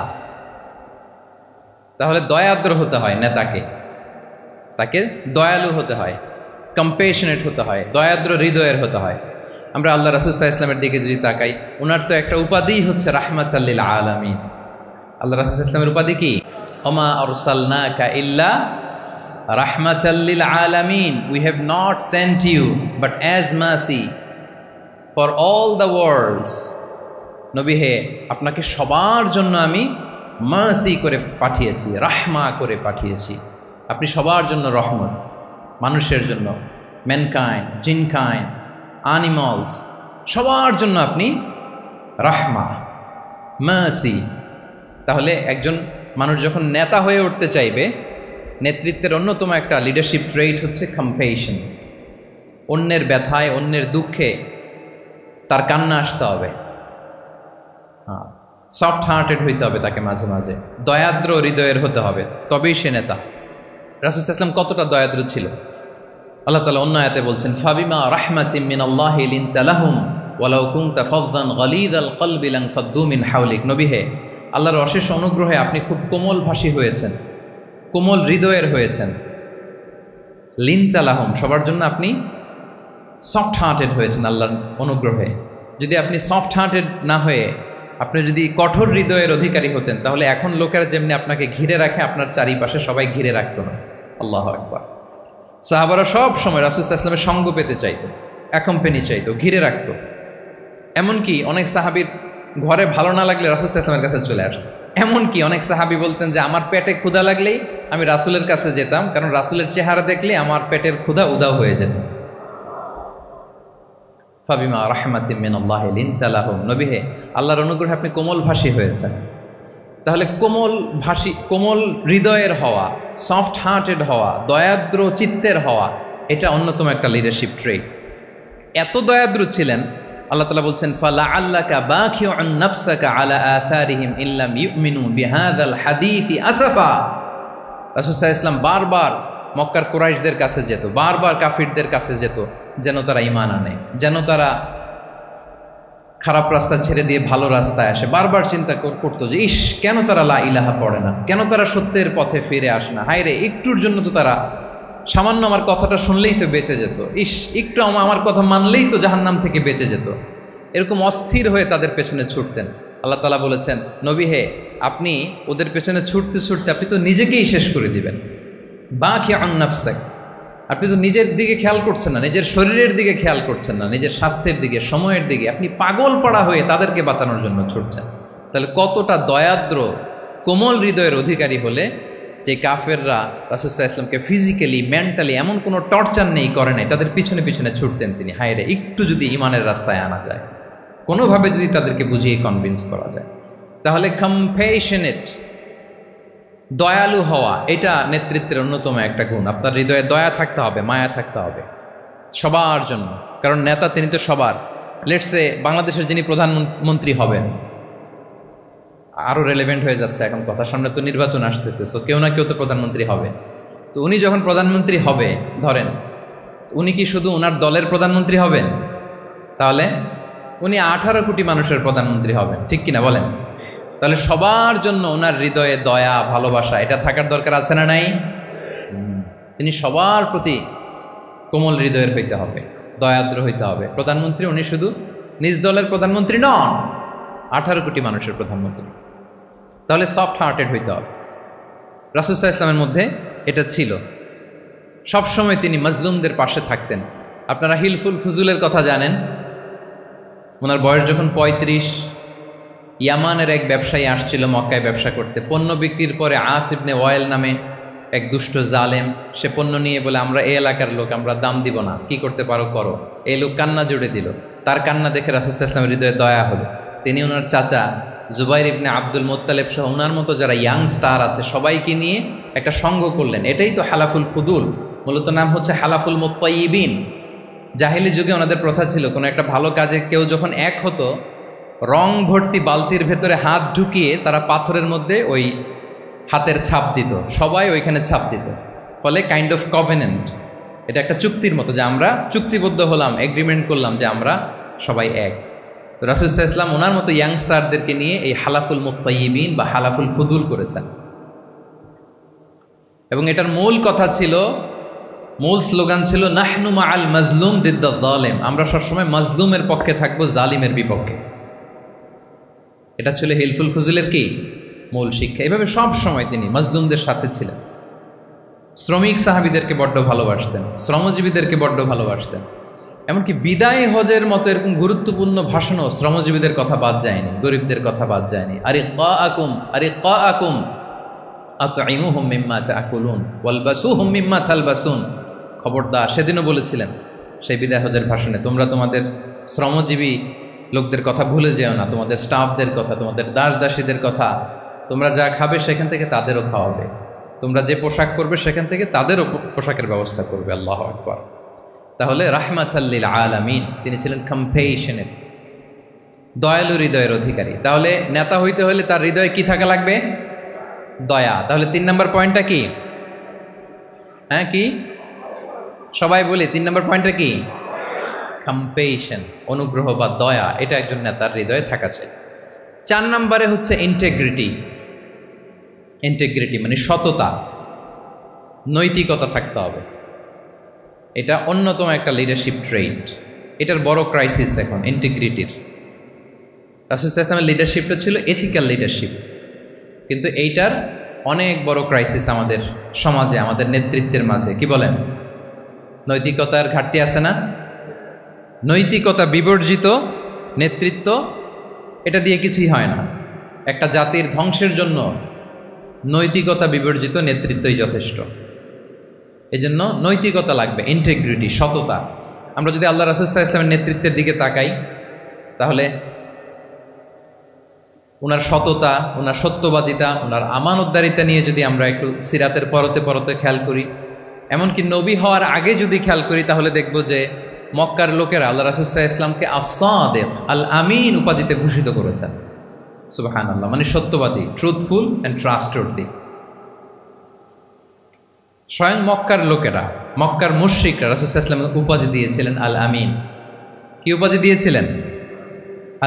তাহলে দয়াদ্র হতে হয় নেতাকে, তাকে দয়ালু হতে হয়, কম্পেশনেট হতে হয়, দয়াদ্র হৃদয়ের হতে হয়। আমরা আল্লাহ রাসূল সাল্লাল্লাহু আলাইহি ওয়াসাল্লামের দিকে যদি তাকাই, ওনার তো একটা উপাধিই হচ্ছে রাহমাতাল লিল আলামিন। আল্লাহ রাসূল সাল্লাল্লাহু আলাইহি ওয়াসাল্লামের উপাধি কি? ওমা আরসালনাকা ইল্লা রাহমাতাল লিল আলামিন, we have not sent you but as mercy for all the worlds. নবী হে, আপনাকে সবার জন্য আমি মার্সি করে পাঠিয়েছি, রাহমা করে পাঠিয়েছি। আপনি সবার জন্য রহমত, মানুষের জন্য, ম্যানকাইন্ড, জিনকাইন্ড, অ্যানিমালস, সবার জন্য আপনি রাহমা, মার্সি। তাহলে একজন মানুষ যখন নেতা হয়ে উঠতে চাইবে, নেতৃত্বের অন্যতম একটা লিডারশিপ ট্রেইট হচ্ছে কম্পেশন। অন্যের ব্যথায়, অন্যের দুঃখে তার কান্না আসতে হবে, সফট হার্টেড হইতে হবে তাকে, মাঝে মাঝে দয়াদ্র হৃদয়ের হতে হবে, তবেই সে নেতা। রাসূল সাল্লাল্লাহু আলাইহি ওয়াসাল্লাম কতটা দয়াদ্র ছিল, আল্লাহ তাআলা অন্য আয়াতে বলছেন, ফাবিমা রাহমাতিম মিনাল্লাহি লিনতা লাহুম ওয়ালাউ কুনতা ফাযযান গালিযাল কলবি লানফাদ্দু মিন হাওলিক। নবী হে, আল্লাহর অশেষ অনুগ্রহে আপনি খুব কোমল ভাষী হয়েছেন, কোমল হৃদয়ের হয়েছেন। লিনতা লাহুম, সবার জন্য আপনি সফট হার্টেড হয়েছেন আল্লাহর অনুগ্রহে। যদি আপনি সফট হার্টেড না হয়ে আপনি যদি কঠোর হৃদয়ের অধিকারী হতেন, তাহলে এখন লোকেরা যেমনি আপনাকে ঘিরে রাখে, আপনার চারিপাশে সবাই ঘিরে রাখতো না। আল্লাহু আকবার। সাহাবারা সব সময় রাসূল সাল্লাল্লাহু আলাইহি ওয়াসাল্লামের সঙ্গ পেতে চাইতো, অ্যাকম্পানি চাইতো, ঘিরে রাখতো। এমনকি অনেক সাহাবীর ঘরে ভালো না লাগলে রাসূল সাল্লাল্লাহু আলাইহি ওয়াসাল্লামের কাছে চলে আসতো। এমনকি অনেক সাহাবী বলতেন যে আমার পেটে ক্ষুধা লাগলেই আমি রাসূলের কাছে যেতাম, কারণ রাসূলের চেহারা দেখলে আমার পেটের ক্ষুধা উধাও হয়ে যেত। ফাবিমা রাহমাতিন মিনাল্লাহি লিনতা লাহুম, নবী হে আল্লাহর অনুগ্রহে আপনি কোমল ভাষী হয়েছেন। তাহলে কোমল হৃদয়ের হওয়া, সফট হার্টেড হওয়া, দয়াদ্র চিত্তের হওয়া, এটা অন্যতম একটা লিডারশিপ ট্রেট। এত দয়াদ্র ছিলেন, আল্লাহ তাআলা বলছেন ফালাআল্লাকা বাখিউন নাফসাকা আলা আসারিহিম ইল্লাম ইউমিনু বিহাযাল হাদীসি আসাফা। রাসূল সাল্লাল্লাহু আলাইহি ওয়াসাল্লাম বারবার মক্কার কুরাইশদের কাছে যেত, বারবার কাফিরদের কাছে যেত, যেন তারা ঈমান আনে, যেন তারা খারাপ রাস্তা ছেড়ে দিয়ে ভালো রাস্তায় আসে। বারবার চিন্তা করতো যে ইস, কেন তারা লা ইলাহা পড়ে না, কেন তারা সত্যের পথে ফিরে আসে না, হায় রে একটুর জন্য তো তারা সামান্য আমার কথাটা শুনলেই তো বেঁচে যেত, ইস একটু আমার কথা মানলেই তো জাহান্নাম থেকে বেঁচে যেত। এরকম অস্থির হয়ে তাদের পেছনে ছুটতেন। আল্লাহ তাআলা বলেছেন নবী হে আপনি ওদের পেছনে ছুটতে ছুটতে আপনি তো নিজেকেই শেষ করে দিবেন। বাখিউন নাফসাক, আপনি তো নিজের দিকে খেয়াল করছেন না, নিজের শরীরের দিকে খেয়াল করছেন না, নিজের স্বাস্থ্যের দিকে, সময়ের দিকে, আপনি পাগল পাড়া হয়ে তাদেরকে বাঁচানোর জন্য ছুটছেন। তাহলে কতটা দয়াদ্র কোমল হৃদয়ের অধিকারী হলে যে কাফেররা রাসূল সাল্লাল্লাহু আলাইহি ওয়াসাল্লামকে ফিজিক্যালি মেন্টালি এমন কোনো টর্চার নেই করে নাই, তাদের পিছনে পিছনে ছুটতেন তিনি। হায় রে একটু যদি ইমানের রাস্তায় আনা যায়, কোনোভাবে যদি তাদেরকে বুঝিয়ে কনভিন্স করা যায়, তাহলে কম্প্যাশনেট দয়ালু হওয়া এটা নেতৃত্বের অন্যতম একটা গুণ। আপনার হৃদয়ে দয়া থাকতে হবে, মায়া থাকতে হবে সবার জন্য, কারণ নেতা তিনি তো সবার। লেটসে বাংলাদেশের যিনি প্রধানমন্ত্রী হবেন, আরও রেলেভেন্ট হয়ে যাচ্ছে এখন কথা, সামনে তো নির্বাচন আসতেছে, সো কেউ না কেউ তো প্রধানমন্ত্রী হবে। তো উনি যখন প্রধানমন্ত্রী হবে ধরেন, উনি কি শুধু ওনার দলের প্রধানমন্ত্রী হবেন? তাহলে উনি 18 কোটি মানুষের প্রধানমন্ত্রী হবেন, ঠিক কিনা বলেন? তাহলে সবার জন্য ওনার হৃদয়ে দয়া ভালোবাসা এটা থাকার দরকার আছে না নাই? তিনি সবার প্রতি কোমল হৃদয়ের হইতে হবে, দয়াদ্র হইতে হবে। প্রধানমন্ত্রী উনি শুধু নিজ দলের প্রধানমন্ত্রী নন, 18 কোটি মানুষের প্রধানমন্ত্রী। তাহলে সফট হার্টেড হইতে হবে। রাসূল সাল্লাল্লাহু আলাইহি ওয়াসাল্লামের মধ্যে এটা ছিল। সবসময় তিনি মাজলুমদের পাশে থাকতেন। আপনারা হিলফুল ফুজুলের কথা জানেন। ওনার বয়স যখন 35, ইয়ামানের এক ব্যবসায়ী আসছিল মক্কায় ব্যবসা করতে। পণ্য বিক্রির পরে আস ইবনে ওয়াইল নামে এক দুষ্ট জালেম, সে পণ্য নিয়ে বলে আমরা এই এলাকার লোক, আমরা দাম দিব না, কি করতে পারো করো। এই লোক কান্না জুড়ে দিল। তার কান্না দেখে রাসূল সাল্লাল্লাহু আলাইহি ওয়াসাল্লামের হৃদয়ে দয়া হলো। তিনি ওনার চাচা জুবাইর ইবনে আব্দুল মুত্তালিব সহ ওনার মতো যারা ইয়াং স্টার আছে সবাইকে নিয়ে একটা সংঘ করলেন। এটাই তো হালাফুল ফুদুল, মূলত নাম হচ্ছে হালাফুল মুত্তাইয়িবিন। জাহেলি যুগে ওনাদের প্রথা ছিল, কোনো একটা ভালো কাজে কেউ যখন এক হতো, রং ভর্তি বালতির ভেতরে হাত ঢুকিয়ে তারা পাথরের মধ্যে ওই হাতের ছাপ দিত, সবাই ওইখানে ছাপ দিত। ফলে কাইন্ড অফ কভেনেন্ট, এটা একটা চুক্তির মতো যে আমরা চুক্তিবদ্ধ হলাম, এগ্রিমেন্ট করলাম যে আমরা সবাই এক। তো রাসূল সাল্লাল্লাহু আলাইহি ওয়াসাল্লাম ওনার মতো ইয়াংস্টারদেরকে নিয়ে এই হালাফুল মুত্তাইয়িবিন বা হালাফুল ফুদুল করেছেন। এবং এটার মূল কথা ছিল, মূল স্লোগান ছিল নাহনু মাআল মাজলুম দিদ্দাল যালিম, আমরা সবসময় মাজলুমের পক্ষে থাকবো, জালিমের বিপক্ষে। এটা ছিল হিলফুল ফুজুলের কি মূল শিক্ষা। এভাবে সব সময় তিনি মাজলুমদের সাথে ছিলেন। শ্রমিক সাহাবীদেরকে বড্ড ভালোবাসতেন, শ্রমজীবীদেরকে বড্ড ভালোবাসতেন। এমনকি বিদায় হজের মতো এরকম গুরুত্বপূর্ণ ভাষণও শ্রমজীবীদের কথা বাদ যায়নি, গরিবদের কথা বাদ যায়নি। আরিকাআকুম আতঈমুহুম মিম্মা তাআকুলুন ওয়ালবাসুহুম মিম্মা তালবাসুন। খবরদার, সেদিনও বলেছিলেন সেই বিদায় হজের ভাষণে, তোমরা তোমাদের শ্রমজীবী লোকদের কথা ভুলে যেও না, তোমাদের স্টাফদের কথা, তোমাদের দাস দাসীদের কথা। তোমরা যা খাবে সেখান থেকে তাদেরও খাওয়াবে, তোমরা যে পোশাক পরবে সেখান থেকে তাদেরও পোশাকের ব্যবস্থা করবে। আল্লাহু আকবার। তাহলে রাহমাতাল লিল আলামিন, তিনি ছিলেন কম্প্যাশনেট, দয়ালু হৃদয়ের অধিকারী। তাহলে নেতা হইতে হলে তার হৃদয়ে কি থাকা লাগবে? দয়া। তাহলে 3 নম্বর পয়েন্টটা কি? হ্যাঁ কি সবাই বলি 3 নম্বর পয়েন্টটা কি? কম্প্যাশন, অনুগ্রহ বা দয়া, এটা একজন নেতার হৃদয়ে থাকা চাই। 4 নম্বরে হচ্ছে ইন্টেগ্রিটি। ইন্টেগ্রিটি মানে সততা, নৈতিকতা থাকতে হবে। এটা অন্যতম একটা লিডারশিপ ট্রেট। এটার বড় ক্রাইসিস এখন ইন্টিগ্রিটির। রাসূল সাল্লাল্লাহু আলাইহি ওয়াসাল্লামের লিডারশিপটা ছিল এথিক্যাল লিডারশিপ, কিন্তু এইটার অনেক বড় ক্রাইসিস আমাদের সমাজে, আমাদের নেতৃত্বের মাঝে। কি বলেন? নৈতিকতার ঘাটতি আছে না? নৈতিকতা বিবর্জিত নেতৃত্ব এটা দিয়ে কিছুই হয় না। একটা জাতির ধ্বংসের জন্য নৈতিকতা বিবর্জিত নেতৃত্বই যথেষ্ট। এই জন্য নৈতিকতা লাগবে, ইন্টিগ্রিটি, সততা। আমরা যদি আল্লাহ রাসূল সাল্লাল্লাহু আলাইহি ওয়াসাল্লামের নেতৃত্বের দিকে তাকাই, তাহলে ওনার সততা, ওনার সত্যবাদিতা, ওনার আমানতদারিতা নিয়ে যদি আমরা একটু সিরাতের পরতে পরতে খেয়াল করি, এমনকি নবী হওয়ার আগে যদি খেয়াল করি, তাহলে দেখব যে মক্কার লোকেরা আল্লাহ রাসূল সাল্লাল্লাহু আলাইহি ওয়াসাল্লামকে আস-সাদিক, আল আমিন উপাধিতে ভূষিত করেছেন। সুবহানাল্লাহ, মানে সত্যবাদী, ট্রুথফুল অ্যান্ড ট্রাস্টওয়ার্দি। স্বয়ং মক্কার লোকেরা, মক্কার মুশরিকরা রাসূল সাল্লাল্লাহু আলাইহি ওয়াসাল্লামকে উপাধি দিয়েছিলেন আল আমিন। কি উপাধি দিয়েছিলেন?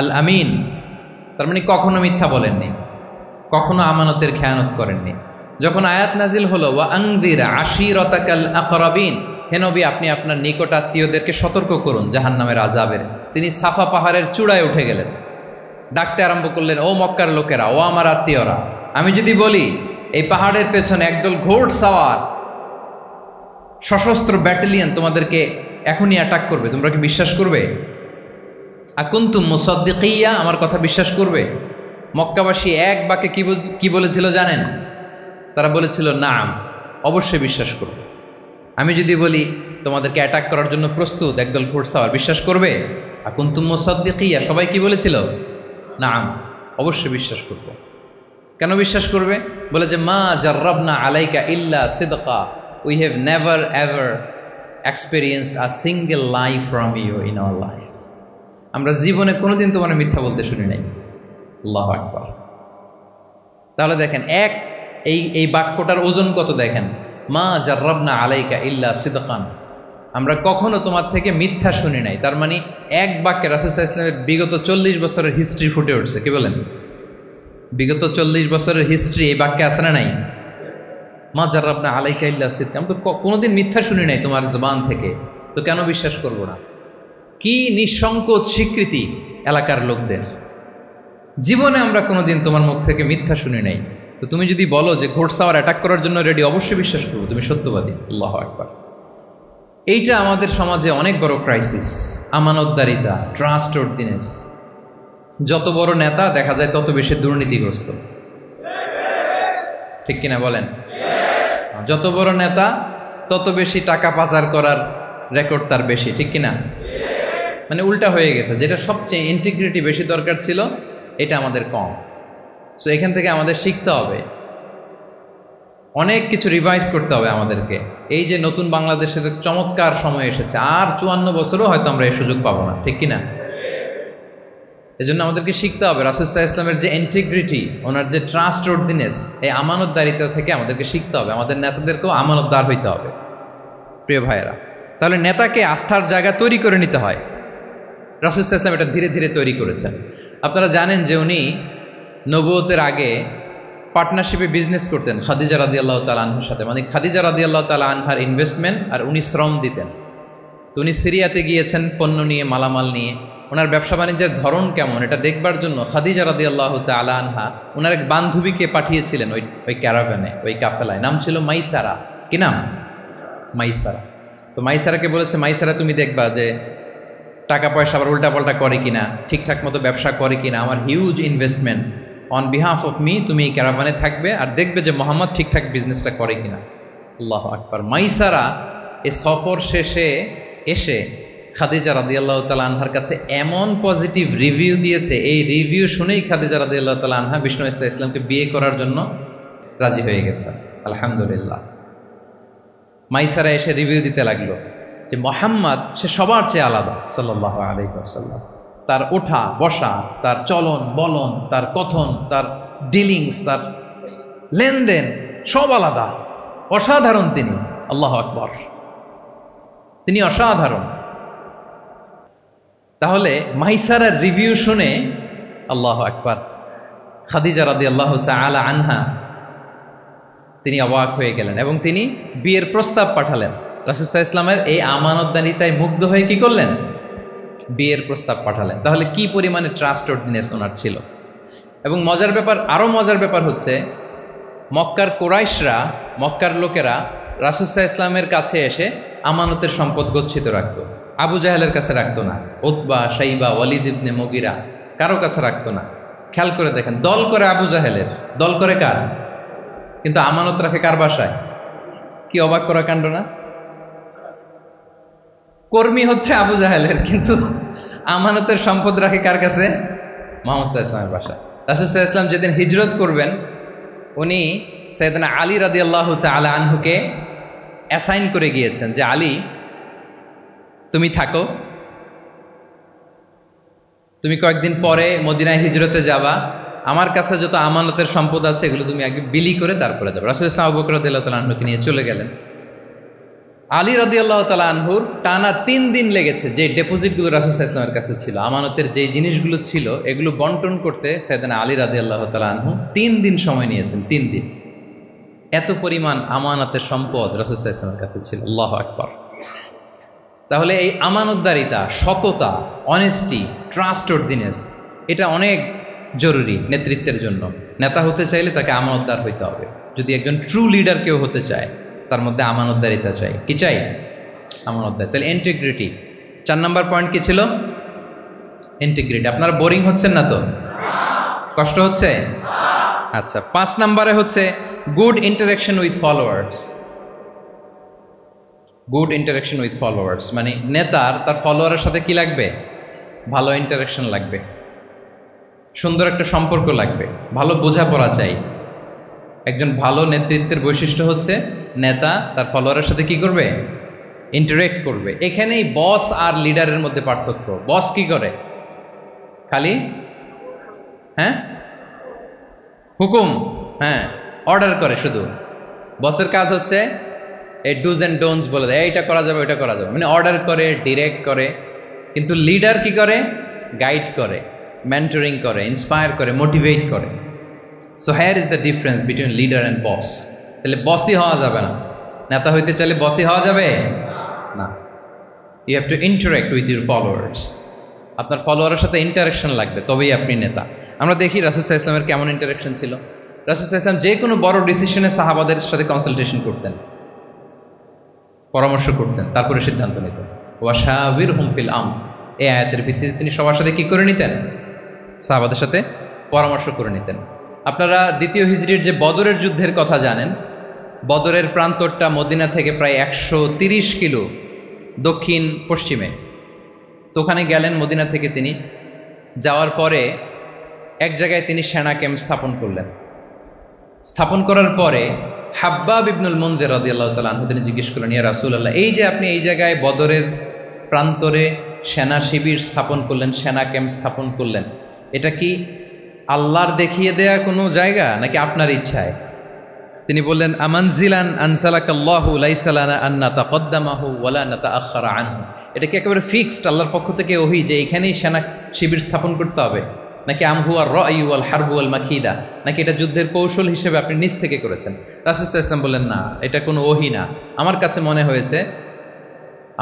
আল আমিন। তার মানে কখনো মিথ্যা বলেননি, কখনো আমানতের খেয়ানত করেননি। যখন আয়াত নাজিল হলো ওয়া আনজির আশিরাতাকাল আকরাবিন, হে নবী আপনি আপনার নিকট আত্মীয়দেরকে সতর্ক করুন জাহান্নামের আযাবের, তিনি সাফা পাহাড়ের চূড়ায় উঠে গেলেন, ডাকতে আরম্ভ করলেন, ও মক্কার লোকেরা, ও আমার আত্মীয়রা, আমি যদি বলি এই পাহাড়ের পেছনে একদল ঘোড়সাওয়ার সশস্ত্র ব্যাটালিয়ন তোমাদেরকে এখনই অ্যাটাক করবে, তোমরা কি বিশ্বাস করবে? আকুনতুম মুসাদ্দিকিয়া, আমার কথা বিশ্বাস করবে? মক্কাবাসী এক বাক্যে কি বলেছিল জানেন? তারা বলেছিল নাম, অবশ্যই বিশ্বাস করবে। আমি যদি বলি তোমাদেরকে অ্যাটাক করার জন্য প্রস্তুত একদল ঘোড়সাওয়ার, বিশ্বাস করবে? আকুনতুম মুসাদ্দিকিয়া, সবাই কি বলেছিল? নাম, অবশ্যই বিশ্বাস করব। কেন বিশ্বাস করবে? বলে যে মা জাররাবনা আলাইকা ইল্লা সিদকা, we have never ever experienced a single lie from you in our life. আমরা জীবনে কোনোদিন তোমার মিথ্যা বলতে শুনি নাই। আল্লাহু আকবার। তাহলে দেখেন এই বাক্যটার ওজন কত দেখেন, মা জাররাবনা আলাইকা ইল্লা সিদকান, আমরা কখনো তোমার থেকে মিথ্যা শুনি নাই। তার মানে এক বাক্যে রাসূল সাল্লাল্লাহু আলাইহি ওয়াসাল্লামের বিগত 40 বছরের হিস্ট্রি ফুটে উঠছে। কি বলেন? বিগত 40 বছরের হিস্ট্রি এই বাক্যে আছে না নাই? মা জাররাবনা আলাইকা ইল্লা সিদকান, আমি তো কোনোদিন মিথ্যা শুনি নাই তোমার জবান থেকে, তো কেন বিশ্বাস করব না? কি নিঃসংকোচ স্বীকৃতি এলাকার লোকদের, জীবনে আমরা কোনোদিন তোমার মুখ থেকে মিথ্যা শুনি নাই, তো তুমি যদি বলো যে ঘোড়সাওয়ার অ্যাটাক করার জন্য রেডি, অবশ্যই বিশ্বাস করবো, তুমি সত্যবাদী। আল্লাহু আকবার। এইটা আমাদের সমাজে অনেক বড় ক্রাইসিস, আমানতদারিতা, ট্রাস্টওয়ার্দিনেস। যত বড় নেতা দেখা যায় তত বেশি দুর্নীতিগ্রস্ত, ঠিক কিনা বলেন? যত বড় নেতা তত বেশি টাকা পাচার করার রেকর্ড তার বেশি, ঠিক কিনা? মানে উল্টা হয়ে গেছে, যেটা সবচেয়ে ইন্টিগ্রিটি বেশি দরকার ছিল এটা আমাদের কম। সো এখান থেকে আমাদের শিখতে হবে, অনেক কিছু রিভাইজ করতে হবে আমাদেরকে। এই যে নতুন বাংলাদেশের চমৎকার সময় এসেছে, আর 54 বছরও হয়তো আমরা এই সুযোগ পাবো না, ঠিক কিনা? এজন্য আমাদেরকে শিখতে হবে রাসূল সাল্লাল্লাহু আলাইহি ওয়াসাল্লামের যে ইন্টিগ্রিটি, ওনার যে ট্রাস্টওয়ার্দিনেস, এই আমানতদারিতা থেকে আমাদেরকে শিখতে হবে। আমাদের নেতাদেরকেও আমানতদার হইতে হবে, প্রিয় ভাইয়েরা। তাহলে নেতাকে আস্থার জায়গা তৈরি করে নিতে হয়। রাসূল সাল্লাল্লাহু আলাইহি ওয়াসাল্লাম এটা ধীরে ধীরে তৈরি করেছেন। আপনারা জানেন যে উনি নবুয়তের আগে পার্টনারশিপে বিজনেস করতেন খাদিজা রাদিয়াল্লাহু তাআলা আনহার সাথে, মানে খাদিজা রাদিয়াল্লাহু তাআলা আনহার ইনভেস্টমেন্ট আর উনি শ্রম দিতেন। তো উনি সিরিয়াতে গিয়েছেন পণ্য নিয়ে, মালামাল নিয়ে। ওনার ব্যবসা বাণিজ্যের ধরন কেমন এটা দেখবার জন্য খাদিজা রাদিয়াল্লাহু তাআলা আনহা ওনার এক বান্ধবীকে পাঠিয়েছিলেন ওই ক্যারাভ্যানে, ওই কাফেলায়। নাম ছিল মাইসারা। কি নাম? মাইসারা। তো মাইসারাকে বলেছে, মাইসারা তুমি দেখবা যে টাকা পয়সা আবার উল্টাপাল্টা করে কিনা, ঠিকঠাক মতো ব্যবসা করে কিনা, আমার huge investment, on behalf of me তুমি এই ক্যারাভানে থাকবে আর দেখবে যে মোহাম্মদ ঠিকঠাক বিজনেসটা করে কিনা। আল্লাহু আকবার। মাইসারা এই সফর শেষে এসে খাদিজা রাদিয়াল্লাহু তাআলা আনহার কাছে এমন পজিটিভ রিভিউ দিয়েছে, এই রিভিউ শুনেই খাদিজা রাদিয়াল্লাহু তাআলা আনহা বিষ্ণু ইসলামকে বিয়ে করার জন্য রাজি হয়ে গেছে। আলহামদুলিল্লাহ। মাইসারা এসে রিভিউ দিতে লাগলো যে মোহাম্মদ সে সবার চেয়ে আলাদা সাল্লাল্লাহু আলাইহি ওয়াসাল্লাম। তার ওঠা বসা, তার চলন বলন, তার কথন, তার ডিলিংস, তার লেনদেন সব আলাদা, অসাধারণ তিনি। আল্লাহু আকবার, তিনি অসাধারণ। তাহলে মাইসারার রিভিউ শুনে আল্লাহু আকবার খাদিজা রাদিয়াল্লাহু তাআলা আনহা তিনি অবাক হয়ে গেলেন এবং তিনি বিয়ের প্রস্তাব পাঠালেন। রাসূল সাল্লাল্লাহু আলাইহি ওয়াসাল্লামের এই আমানতদারিতায় মুগ্ধ হয়ে কি করলেন? বিয়ের প্রস্তাব পাঠালেন। তাহলে কি পরিমাণে ট্রাস্টওয়ার্দিনেস ওনার ছিল। এবং মজার ব্যাপার, আরও মজার ব্যাপার হচ্ছে মক্কার কুরাইশরা, মক্কার লোকেরা রাসূল সাল্লাল্লাহু আলাইহি ওয়াসাল্লামের কাছে এসে আমানতের সম্পদ গচ্ছিত রাখত। আবু জাহেলের কাছে রাখতো না। উতবা, শাইবা, ওয়ালিদ ইবনে মুগিরা কারো কাছে রাখতো না। খেয়াল করে দেখেন, দল করে আবু জাহেলের, দল করে কার? কিন্তু আমানত রাখে কার বাসায়? কি অবাক করা কাণ্ড না? কর্মী হচ্ছে আবু জাহেলের, কিন্তু আমানতের সম্পদ রাখে কার কাছে? মুহাম্মদ সাল্লাল্লাহু আলাইহি ওয়াসাল্লামের বাসায়। রাসূল সাল্লাল্লাহু আলাইহি ওয়াসাল্লাম যেদিন হিজরত করবেন, উনি সাইয়েদনা আলী রাদিয়াল্লাহু তাআলা আনহুকে অ্যাসাইন করে গিয়েছেন যে আলী, তুমি থাকো, তুমি কয়েকদিন পরে মদিনায় হিজরতে যাবা, আমার কাছে যত আমানতের সম্পদ আছে এগুলো তুমি আগে বিলি করে তারপরে যাবে। রাসূল সাল্লাল্লাহু আলাইহি ওয়া সাল্লাম আবু বকর রাদিয়াল্লাহু তাআলা আনহুকে নিয়ে চলে গেলেন। আলী রাদিয়াল্লাহু তাআলা আনহুর টানা 3 দিন লেগেছে যে ডেপোজিটগুলো রাসূল সাল্লাল্লাহু আলাইহি ওয়াসাল্লামের কাছে ছিল, আমানতের যে জিনিসগুলো ছিল এগুলো বন্টন করতে সাইয়েদনা আলী রাদিয়াল্লাহু তাআলা আনহু 3 দিন সময় নিয়েছেন। 3 দিন, এত পরিমাণ আমানতের সম্পদ রাসূল সাল্লাল্লাহু আলাইহি ওয়াসাল্লামের কাছে ছিল। আল্লাহু আকবার। তাহলে এই আমানতদারিতা, সততা, অনেস্টি, ট্রাস্টওয়ার্দিনেস, এটা অনেক জরুরি নেতৃত্বের জন্য। নেতা হতে চাইলে তাকে আমানতদার হইতে হবে। যদি একজন ট্রু লিডার কেউ হতে চায়, তার মধ্যে আমানতদারিতা চাই। কি চাই? আমানতদার। তাহলে ইন্টিগ্রিটি। 4 নম্বর পয়েন্ট কি ছিল? ইন্টিগ্রিটি। আপনারা বোরিং হচ্ছেন না তো? কষ্ট হচ্ছে? আচ্ছা, 5 নম্বরে হচ্ছে good interaction with followers. Good interaction with followers মানে নেতার তার ফলোয়ারের সাথে কি লাগবে? ভালো ইন্টারাকশন লাগবে, সুন্দর একটা সম্পর্ক লাগবে, ভালো বোঝাপড়া চাই। একজন ভালো নেতৃত্বের বৈশিষ্ট্য হচ্ছে নেতা তার ফলোয়ারের সাথে কি করবে? ইন্টারেক্ট করবে। এখানেই বস আর লিডারের মধ্যে পার্থক্য। বস কি করে? খালি হুকুম, অর্ডার করে শুধু। বসের কাজ হচ্ছে এই ডুজ অ্যান্ড ডোন্টস বলে দেয়, এইটা করা যাবে, ওইটা করা যাবে, মানে অর্ডার করে, ডিরেক্ট করে। কিন্তু লিডার কি করে? গাইড করে, মেন্টরিং করে, ইন্সপায়ার করে, মোটিভেট করে। So here is the difference between leader and boss. তাহলে বসই হওয়া যাবে না। নেতা হইতে চাইলে বসই হওয়া যাবে না। You have to interact with your followers. আপনার ফলোয়ারের সাথে ইন্টারাকশন লাগবে, তবেই আপনি নেতা। আমরা দেখি রাসূল সাল্লাল্লাহু আলাইহি ওয়াসাল্লামের কেমন ইন্টারাকশন ছিল। রাসূল সাল্লাল্লাহু আলাইহি ওয়াসাল্লাম যে কোনো বড় ডিসিশনে সাহাবাদের সাথে কনসালটেশন করতেন, পরামর্শ করতেন, তারপরে সিদ্ধান্ত নিতেন। ওয়াশাবিরহুম ফিল আমর, এই আয়াতের ভিত্তিতে তিনি সবার সাথে কি করে নিতেন? সাহাবাদের সাথে পরামর্শ করে নিতেন। আপনারা দ্বিতীয় হিজরির যে বদরের যুদ্ধের কথা জানেন, বদরের প্রান্তরটা মদিনা থেকে প্রায় 130 কিলো দক্ষিণ পশ্চিমে। তো ওখানে গেলেন মদিনা থেকে। তিনি যাওয়ার পরে এক জায়গায় তিনি সেনা ক্যাম্প স্থাপন করলেন। স্থাপন করার পরে হাব্বাব ইবনুল মুনজির রাদিয়াল্লাহু তাআলা আনহু তিনি জিজ্ঞেস করলেন, ইয়া রাসূলুল্লাহ, এই যে আপনি এই জায়গায় বদরের প্রান্তরে সেনা শিবির স্থাপন করলেন, সেনা ক্যাম্প স্থাপন করলেন, এটা কি আল্লাহর দেখিয়ে দেয়া কোনো জায়গা নাকি আপনার ইচ্ছায়? তিনি বললেন, আমানজিলান আনসালাকাল্লাহু লাইসা লানা আন নাতাকদ্দামাহু ওয়ালা নাতাআখারা আনহু। এটা কি একেবারে ফিক্সড আল্লাহর পক্ষ থেকে ওহী যে এখানেই সেনা শিবির স্থাপন করতে হবে, নাকি আমহু আর রায়ু ওয়াল হারবু ওয়াল মাকিদা, নাকি এটা যুদ্ধের কৌশল হিসেবে আপনি নিজ থেকে করেছেন? রাসূল সাল্লাল্লাহু আলাইহি ওয়াসাল্লাম বললেন, না, এটা কোনো ওহী না। আমার কাছে মনে হয়েছে,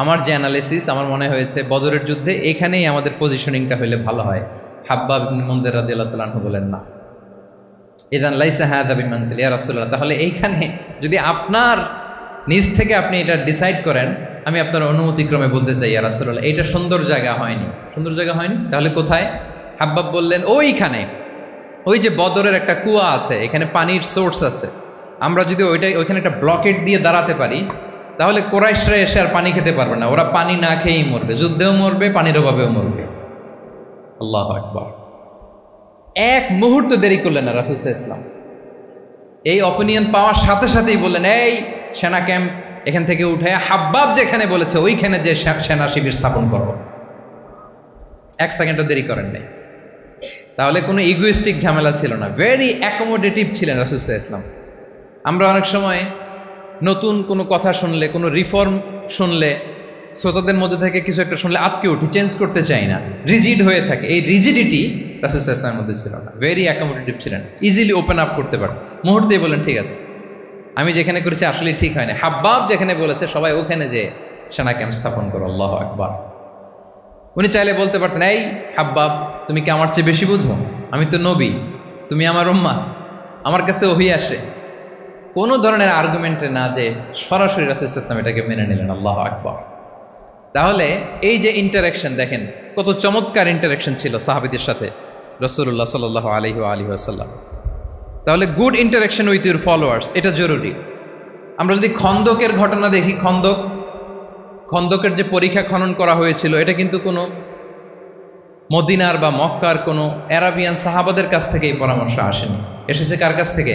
আমার যে অ্যানালিসিস, আমার মনে হয়েছে বদরের যুদ্ধে এখানেই আমাদের পজিশনিংটা হইলে ভালো হয়। হাব্বাব ইবনে মুনজির রাদিয়াল্লাহু তাআলা আনহু বলেন, না, ইযান লাইসা হাযা বিমানজিল ইয়া রাসূলুল্লাহ। তাহলে এইখানে যদি আপনার নিজ থেকে আপনি এটা ডিসাইড করেন, আমি আপনার অনুমতিক্রমে বলতে চাই ইয়া রাসূলুল্লাহ, এইটা সুন্দর জায়গা হয়নি। সুন্দর জায়গা হয়নি? তাহলে কোথায়? হাব্বাব বললেন, ওইখানে, ওই যে বদরের একটা কুয়া আছে, এখানে পানির সোর্স আছে। আমরা যদি ওইখানে একটা ব্লকেট দিয়ে দাঁড়াতে পারি, তাহলে কোরাইশরা এসে আর পানি খেতে পারবে না। ওরা পানি না খেয়েই মরবে, যুদ্ধেও মরবে, পানির অভাবেও মরবে। আল্লাহু আকবার। এক মুহূর্ত দেরি করলেন না রাসূল সাল্লাল্লাহু আলাইহি ওয়াসাল্লাম। এই অপিনিয়ন পাওয়ার সাথে সাথেই বললেন, এই সেনা ক্যাম্প এখান থেকে উঠে হাব্বাব যেখানে বলেছে ওইখানে যে সেনা শিবির স্থাপন করো। 1 সেকেন্ডও দেরি করেন নাই। তাহলে কোনো ইগোইস্টিক ঝামেলা ছিল না, ভেরি অ্যাকোমোডেটিভ ছিলেন রাসূল সাল্লাল্লাহু আলাইহি ওয়াসাল্লাম। আমরা অনেক সময় নতুন কোনো কথা শুনলে, কোনো রিফর্ম শুনলে, শ্রোতাদের মধ্যে থেকে কিছু একটা শুনলে আটকে উঠি, চেঞ্জ করতে চাই না, রিজিড হয়ে থাকে। এই রিজিডিটি রাসূল সাল্লাল্লাহু আলাইহি ওয়াসাল্লামের মধ্যে ছিল না, ভেরি অ্যাকোমোডেটিভ ছিলেন, ইজিলি ওপেন আপ করতে পারেন। মুহূর্তেই বলেন, ঠিক আছে, আমি যেখানে করেছি আসলে ঠিক হয় না। হাব্বাব যেখানে বলেছে সবাই ওখানে যে সেনা ক্যাম্প স্থাপন করো। আল্লাহু আকবার। উনি চাইলে বলতে পারতেন, এই হাব্বাব, তুমি কি আমার চেয়ে বেশি বুঝো? আমি তো নবী, তুমি আমার উম্মাহ, আমার কাছে ওহী আসে। কোনো ধরনের আর্গুমেন্টে না যে সরাসরি রাসূল সাল্লাল্লাহু আলাইহি ওয়াসাল্লাম এটাকে মেনে নিলেন। আল্লাহু আকবার। তাহলে এই যে ইন্টারাকশন দেখেন কত চমৎকার ইন্টারাকশন ছিল সাহাবীদের সাথে রাসূলুল্লাহ সাল্লাল্লাহু আলাইহি ওয়া আলিহি ওয়াসাল্লাম। তাহলে good interaction with your followers এটা জরুরি। আমরা যদি খন্দকের ঘটনা দেখি, খন্দকের যে পরীক্ষা খনন করা হয়েছিল এটা কিন্তু কোনো মদিনার বা মক্কার কোনো আরাবিয়ান সাহাবাদের কাছ থেকে এই পরামর্শ আসেনি, এসেছে কার কাছ থেকে?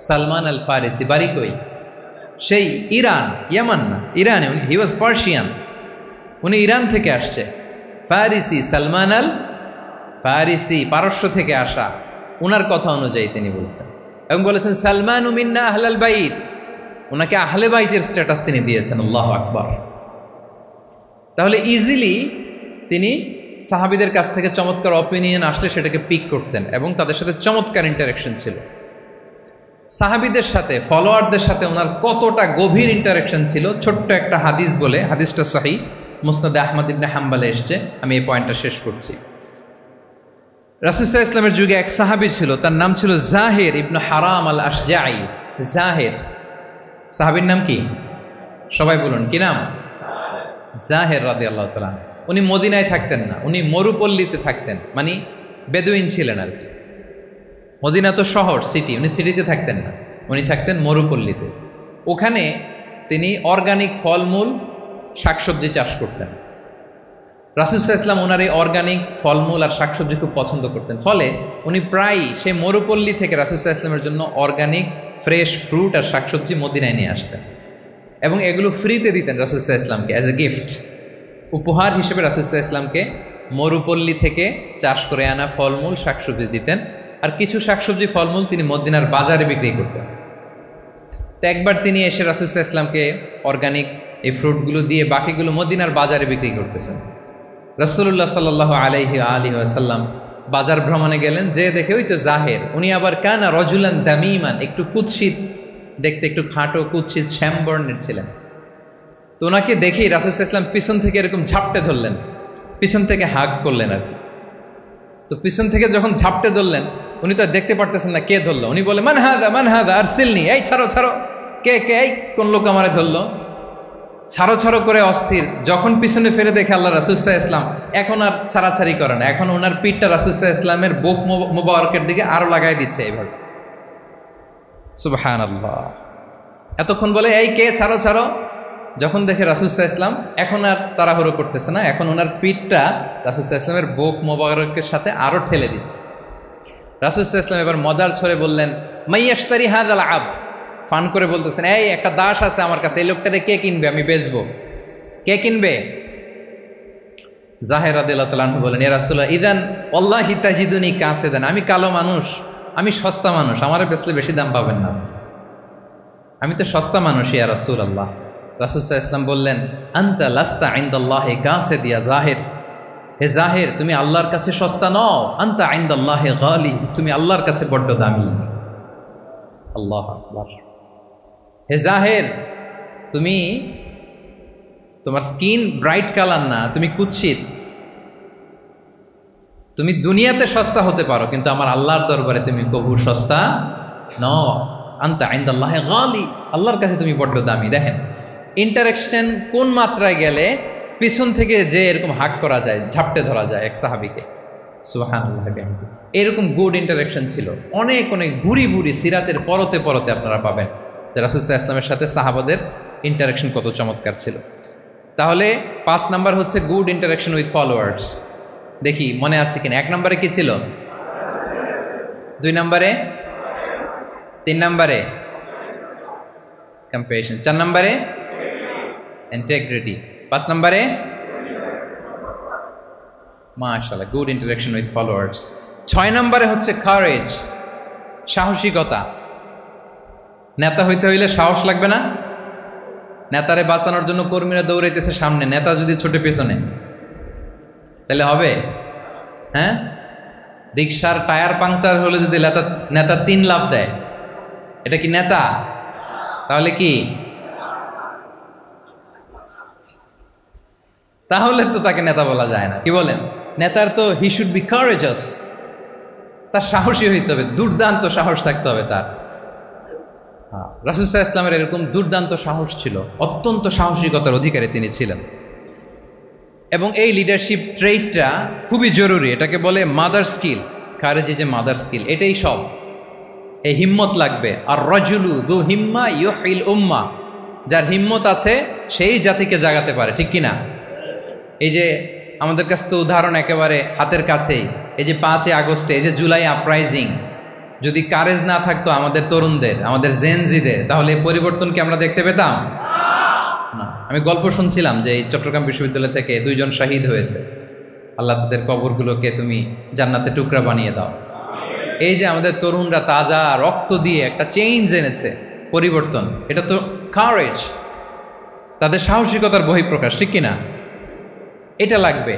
সালমান আল ফারিসি। বাড়ি কই? সেই ইরান, ইয়ামান না, ইরানে। হি ওয়াজ পার্সিয়ান, উনি ইরান থেকে আসছে। ফারিসি, সালমান আল ফারিসি, পারস্য থেকে আসা। ওনার কথা অনুযায়ী তিনি বলছেন এবং বলেছেন সালমান মিন্না আহলাল বাইত, ওনাকে আহলে বাইতের স্ট্যাটাস তিনি দিয়েছেন। আল্লাহু আকবার। তাহলে ইজিলি তিনি সাহাবীদের কাছ থেকে চমৎকার অপিনিয়ন আসলে সেটাকে পিক করতেন এবং তাদের সাথে চমৎকার ইন্টারাকশন ছিল। সাহাবীদের সাথে, ফলোয়ারদের সাথে ওনার কতটা গভীর ইন্টারাকশন ছিল, ছোট্ট একটা হাদিস বলে, হাদিসটা সহিহ মুসনাদে আহমদ ইবনে হাম্বলে এসছে, আমি এই পয়েন্টটা শেষ করছি। রাসূল সাল্লাল্লাহু আলাইহি ওয়াসাল্লামের যুগে এক সাহাবী ছিল, তার নাম ছিল জাহির ইবনে হারাম আল আশজাঈ। জাহির সাহাবীর নাম কি? সবাই বলুন, কি নাম? জাহির রাদিয়াল্লাহু তাআলা। উনি মদিনায় থাকতেন না, উনি মরুপল্লীতে থাকতেন, মানে বেদুইন ছিলেন আর কি। মদিনা তো শহর, সিটি, উনি সিটিতে থাকতেন না, উনি থাকতেন মরুপল্লীতে। ওখানে তিনি অর্গানিক ফলমূল শাকসবজি চাষ করতেন। রাসূল সাল্লাল্লাহু আলাইহি ওয়াসাল্লাম ওনার এই অর্গানিক ফলমূল আর শাকসবজি খুব পছন্দ করতেন। ফলে উনি প্রায়ই সেই মরুপল্লী থেকে রাসূল সাল্লাল্লাহু আলাইহি ওয়াসাল্লামের জন্য অর্গানিক ফ্রেশ ফ্রুট আর শাকসবজি মদিনায় নিয়ে আসতেন এবং এগুলো ফ্রিতে দিতেন রাসূল সাল্লাল্লাহু আলাইহি ওয়াসাল্লামকে অ্যাজ এ গিফট। উপহার হিসেবে রাসূল সাল্লাল্লাহু আলাইহি ওয়াসাল্লামকে মরুপল্লী থেকে চাষ করে আনা ফলমূল শাকসবজি দিতেন, আর কিছু শাকসবজি ফলমূল তিনি মদিনার বাজারে বিক্রি করতেন। তো একবার তিনি এসে রাসূল সাল্লাল্লাহু আলাইহি ওয়াসাল্লামকে অর্গানিক এই ফ্রুটগুলো দিয়ে বাকিগুলো মদিনার বাজারে বিক্রি করতেছেন। রাসূলুল্লাহ সাল্লাল্লাহু আলাইহি ওয়াসাল্লাম বাজার ভ্রমণে গেলেন, যে দেখে ওই তো জাহের, উনি আবার কানা রজুলান দামিমান, একটু কুৎসিত দেখতে, একটু খাটো কুৎসিত শ্যামবর্ণের ছিলেন। তো ওনাকে দেখেই রাসূল সাল্লাল্লাহু আলাইহি ওয়াসাল্লাম পিছন থেকে এরকম ঝাপটে ধরলেন, পিছন থেকে হাগ করলেন আর কি। তো পিছন থেকে যখন ঝাপটে ধরলেন, উনি তো দেখতে পারতেছেন না কে ধরলো। উনি বলে মান হাদা আরসিলনি, এই ছাড়ো ছাড়ো, কে কে, এই কোন লোক আমারে ধরলো, ছাড়ো ছাড়ো করে অস্থির। যখন পিছনে ফিরে দেখে আল্লাহ রাসূল সাল্লাল্লাহু আলাইহি ওয়াসাল্লাম, এখন আর ছাড়াছাড়ি করে না, এখন ওনার পিঠটা রাসূল সাল্লাল্লাহু আলাইহি ওয়াসাল্লামের বুক মোবারকের দিকে আরো লাগাই দিচ্ছে এইভাবে। সুবহানাল্লাহ। এতক্ষণ বলে এই কে, ছাড়ো ছাড়ো। যখন দেখে রাসূল সাল্লাল্লাহু আলাইহি ওয়াসাল্লাম এখন আর তাড়াহুড়ো করতেছে না, এখন ওনার পিঠটা রাসূল সাল্লাল্লাহু আলাইহি ওয়াসাল্লামের বুক মোবারকের সাথে আরো ঠেলে দিচ্ছে। রাসূল সাল্লাল্লাহু আলাইহি ওয়াসাল্লাম এবার মজার ছলে বললেন মাইয়াশতারি হাযাল আব, ফান করে বলতেছেন, এই একটা দাস আছে আমার কাছে, এই লোকটারে কে কিনবে, আমি বেচবো, কে কিনবে? জাহির রাদিয়াল্লাহু তাআলা আনহু বলেন, ইয়া রাসূলুল্লাহ ইদান ওয়াল্লাহি তাজিদুনি কাসিদান, আমি কালো মানুষ, আমি সস্তা মানুষ, আমারে বেচলে বেশি দাম পাবেন না, আমি তো সস্তা মানুষ ইয়া রাসূলুল্লাহ। রাসূল সাল্লাল্লাহু আলাইহি ওয়াসাল্লাম বললেন আনতা লাস্তা ইনদাল্লাহি কাসিদ ইয়া জাহির, হে জাহির তুমি আল্লাহর কাছে সস্তা নও, আনতা ইনদাল্লাহি গালি, তুমি আল্লাহর কাছে বড্ড দামি। আল্লাহু আকবার। হে জাহের, তুমি, তোমার স্কিন ব্রাইট কালার না, তুমি কুৎসিত, তুমি দুনিয়াতে সস্তা হতে পারো কিন্তু আমার আল্লাহর দরবারে তুমি কবু সস্তা নও। আনতা ইনদাল্লাহি গালি, আল্লাহর কাছে তুমি বড্ড দামি। দেখেন ইন্টারাকশন কোন মাত্রায় গেলে পিছন থেকে যে এরকম হাক করা যায়, ঝাপটে ধরা যায় এক সাহাবীকে। সুবহানাল্লাহ। এরকম গুড ইন্টারাকশন ছিল অনেক অনেক ভুরি ভুরি সিরাতের পরতে পরতে আপনারা পাবেন যে রাসূল সাল্লাল্লাহু আলাইহি ওয়াসাল্লামের সাথে সাহাবাদের ইন্টারাকশন কত চমৎকার ছিল। তাহলে 5 নাম্বার হচ্ছে গুড ইন্টারাকশন উইথ ফলোয়ার্স। দেখি মনে আছে কিনা। 1 নম্বরে কি ছিল? 2 নম্বরে, 3 নম্বরে কম্প্যাশন, 4 নম্বরে ইন্টিগ্রিটি, 5 নম্বরে মাশাআল্লাহ গুড ইন্টারাকশন উইথ ফলোয়ার্স। 6 নম্বরে হচ্ছে কারেজ, সাহসিকতা। নেতা হইতে হইলে সাহস লাগবে না? নেতারে বাঁচানোর জন্য কর্মীরা দৌড়াইতেছে সামনে, নেতা যদি ছোটে পেছনে, তাহলে হবে? হ্যাঁ, রিক্সার টায়ার পাংচার হলে যদি নেতা 3 লাফ দেয়, এটা কি নেতা? তাহলে কি? তাহলে তো তাকে নেতা বলা যায় না। কি বলেন? নেতার তো হি শুড বি কারেজাস, তার সাহসী হইতে হবে, দুর্দান্ত সাহস থাকতে হবে তার। রাসূল সাল্লাল্লাহু আলাইহি ওয়াসাল্লামের এরকম দুর্দান্ত সাহস ছিল, অত্যন্ত সাহসিকতার অধিকারী তিনি ছিলেন। এবং এই লিডারশিপ ট্রেটটা খুবই জরুরি, এটাকে বলে মাদার স্কিল। খারেজি যে মাদার স্কিল, এটাই সব। এই হিম্মত লাগবে। আর রাজুলু যু হিম্মা ইউহিল উম্মা, যার হিম্মত আছে সেই জাতিকে জাগাতে পারে, ঠিক কিনা? এই যে আমাদের কাছে তো উদাহরণ একেবারে হাতের কাছেই, এই যে 5 আগস্টে, এই যে জুলাই আপরাইজিং, যদি কারেজ না থাকতো আমাদের তরুণদের, আমাদের জেনজিদের, তাহলে পরিবর্তন কি আমরা দেখতে পেতাম না। আমি গল্প শুনছিলাম যে এই চট্টগ্রাম বিশ্ববিদ্যালয় থেকে 2 জন শহীদ হয়েছে। আল্লাহ তাদের কবরগুলোকে তুমি জান্নাতে টুকরা বানিয়ে দাও। এই যে আমাদের তরুণরা তাজা রক্ত দিয়ে একটা চেঞ্জ এনেছে, পরিবর্তন, এটা তো কারেজ, তাদের সাহসিকতার বহিঃপ্রকাশ, ঠিক কিনা? এটা লাগবে।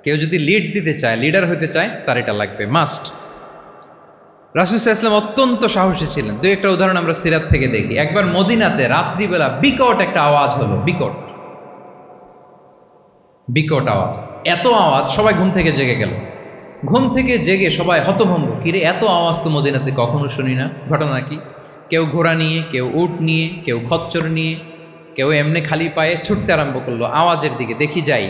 কেউ যদি লিড দিতে চায়, লিডার হতে চায়, তার এটা লাগবে, মাস্ট। রাসূল সাল্লাল্লাহু আলাইহি ওয়াসাল্লাম অত্যন্ত সাহসী ছিলেন। 2-1টা উদাহরণ আমরা সিরাত থেকে দেখি। একবার মদিনাতে রাত্রিবেলা বিকট একটা আওয়াজ হলো, বিকট আওয়াজ, এত আওয়াজ সবাই ঘুম থেকে জেগে গেল। ঘুম থেকে জেগে সবাই হতভম্ব, কিরে এত আওয়াজ তো মদিনাতে কখনো শুনি না, ঘটনা কি? কেউ ঘোড়া নিয়ে, কেউ উট নিয়ে, কেউ খচ্চর নিয়ে, কেউ এমনি খালি পায়ে ছুটতে আরম্ভ করলো আওয়াজের দিকে, দেখি যাই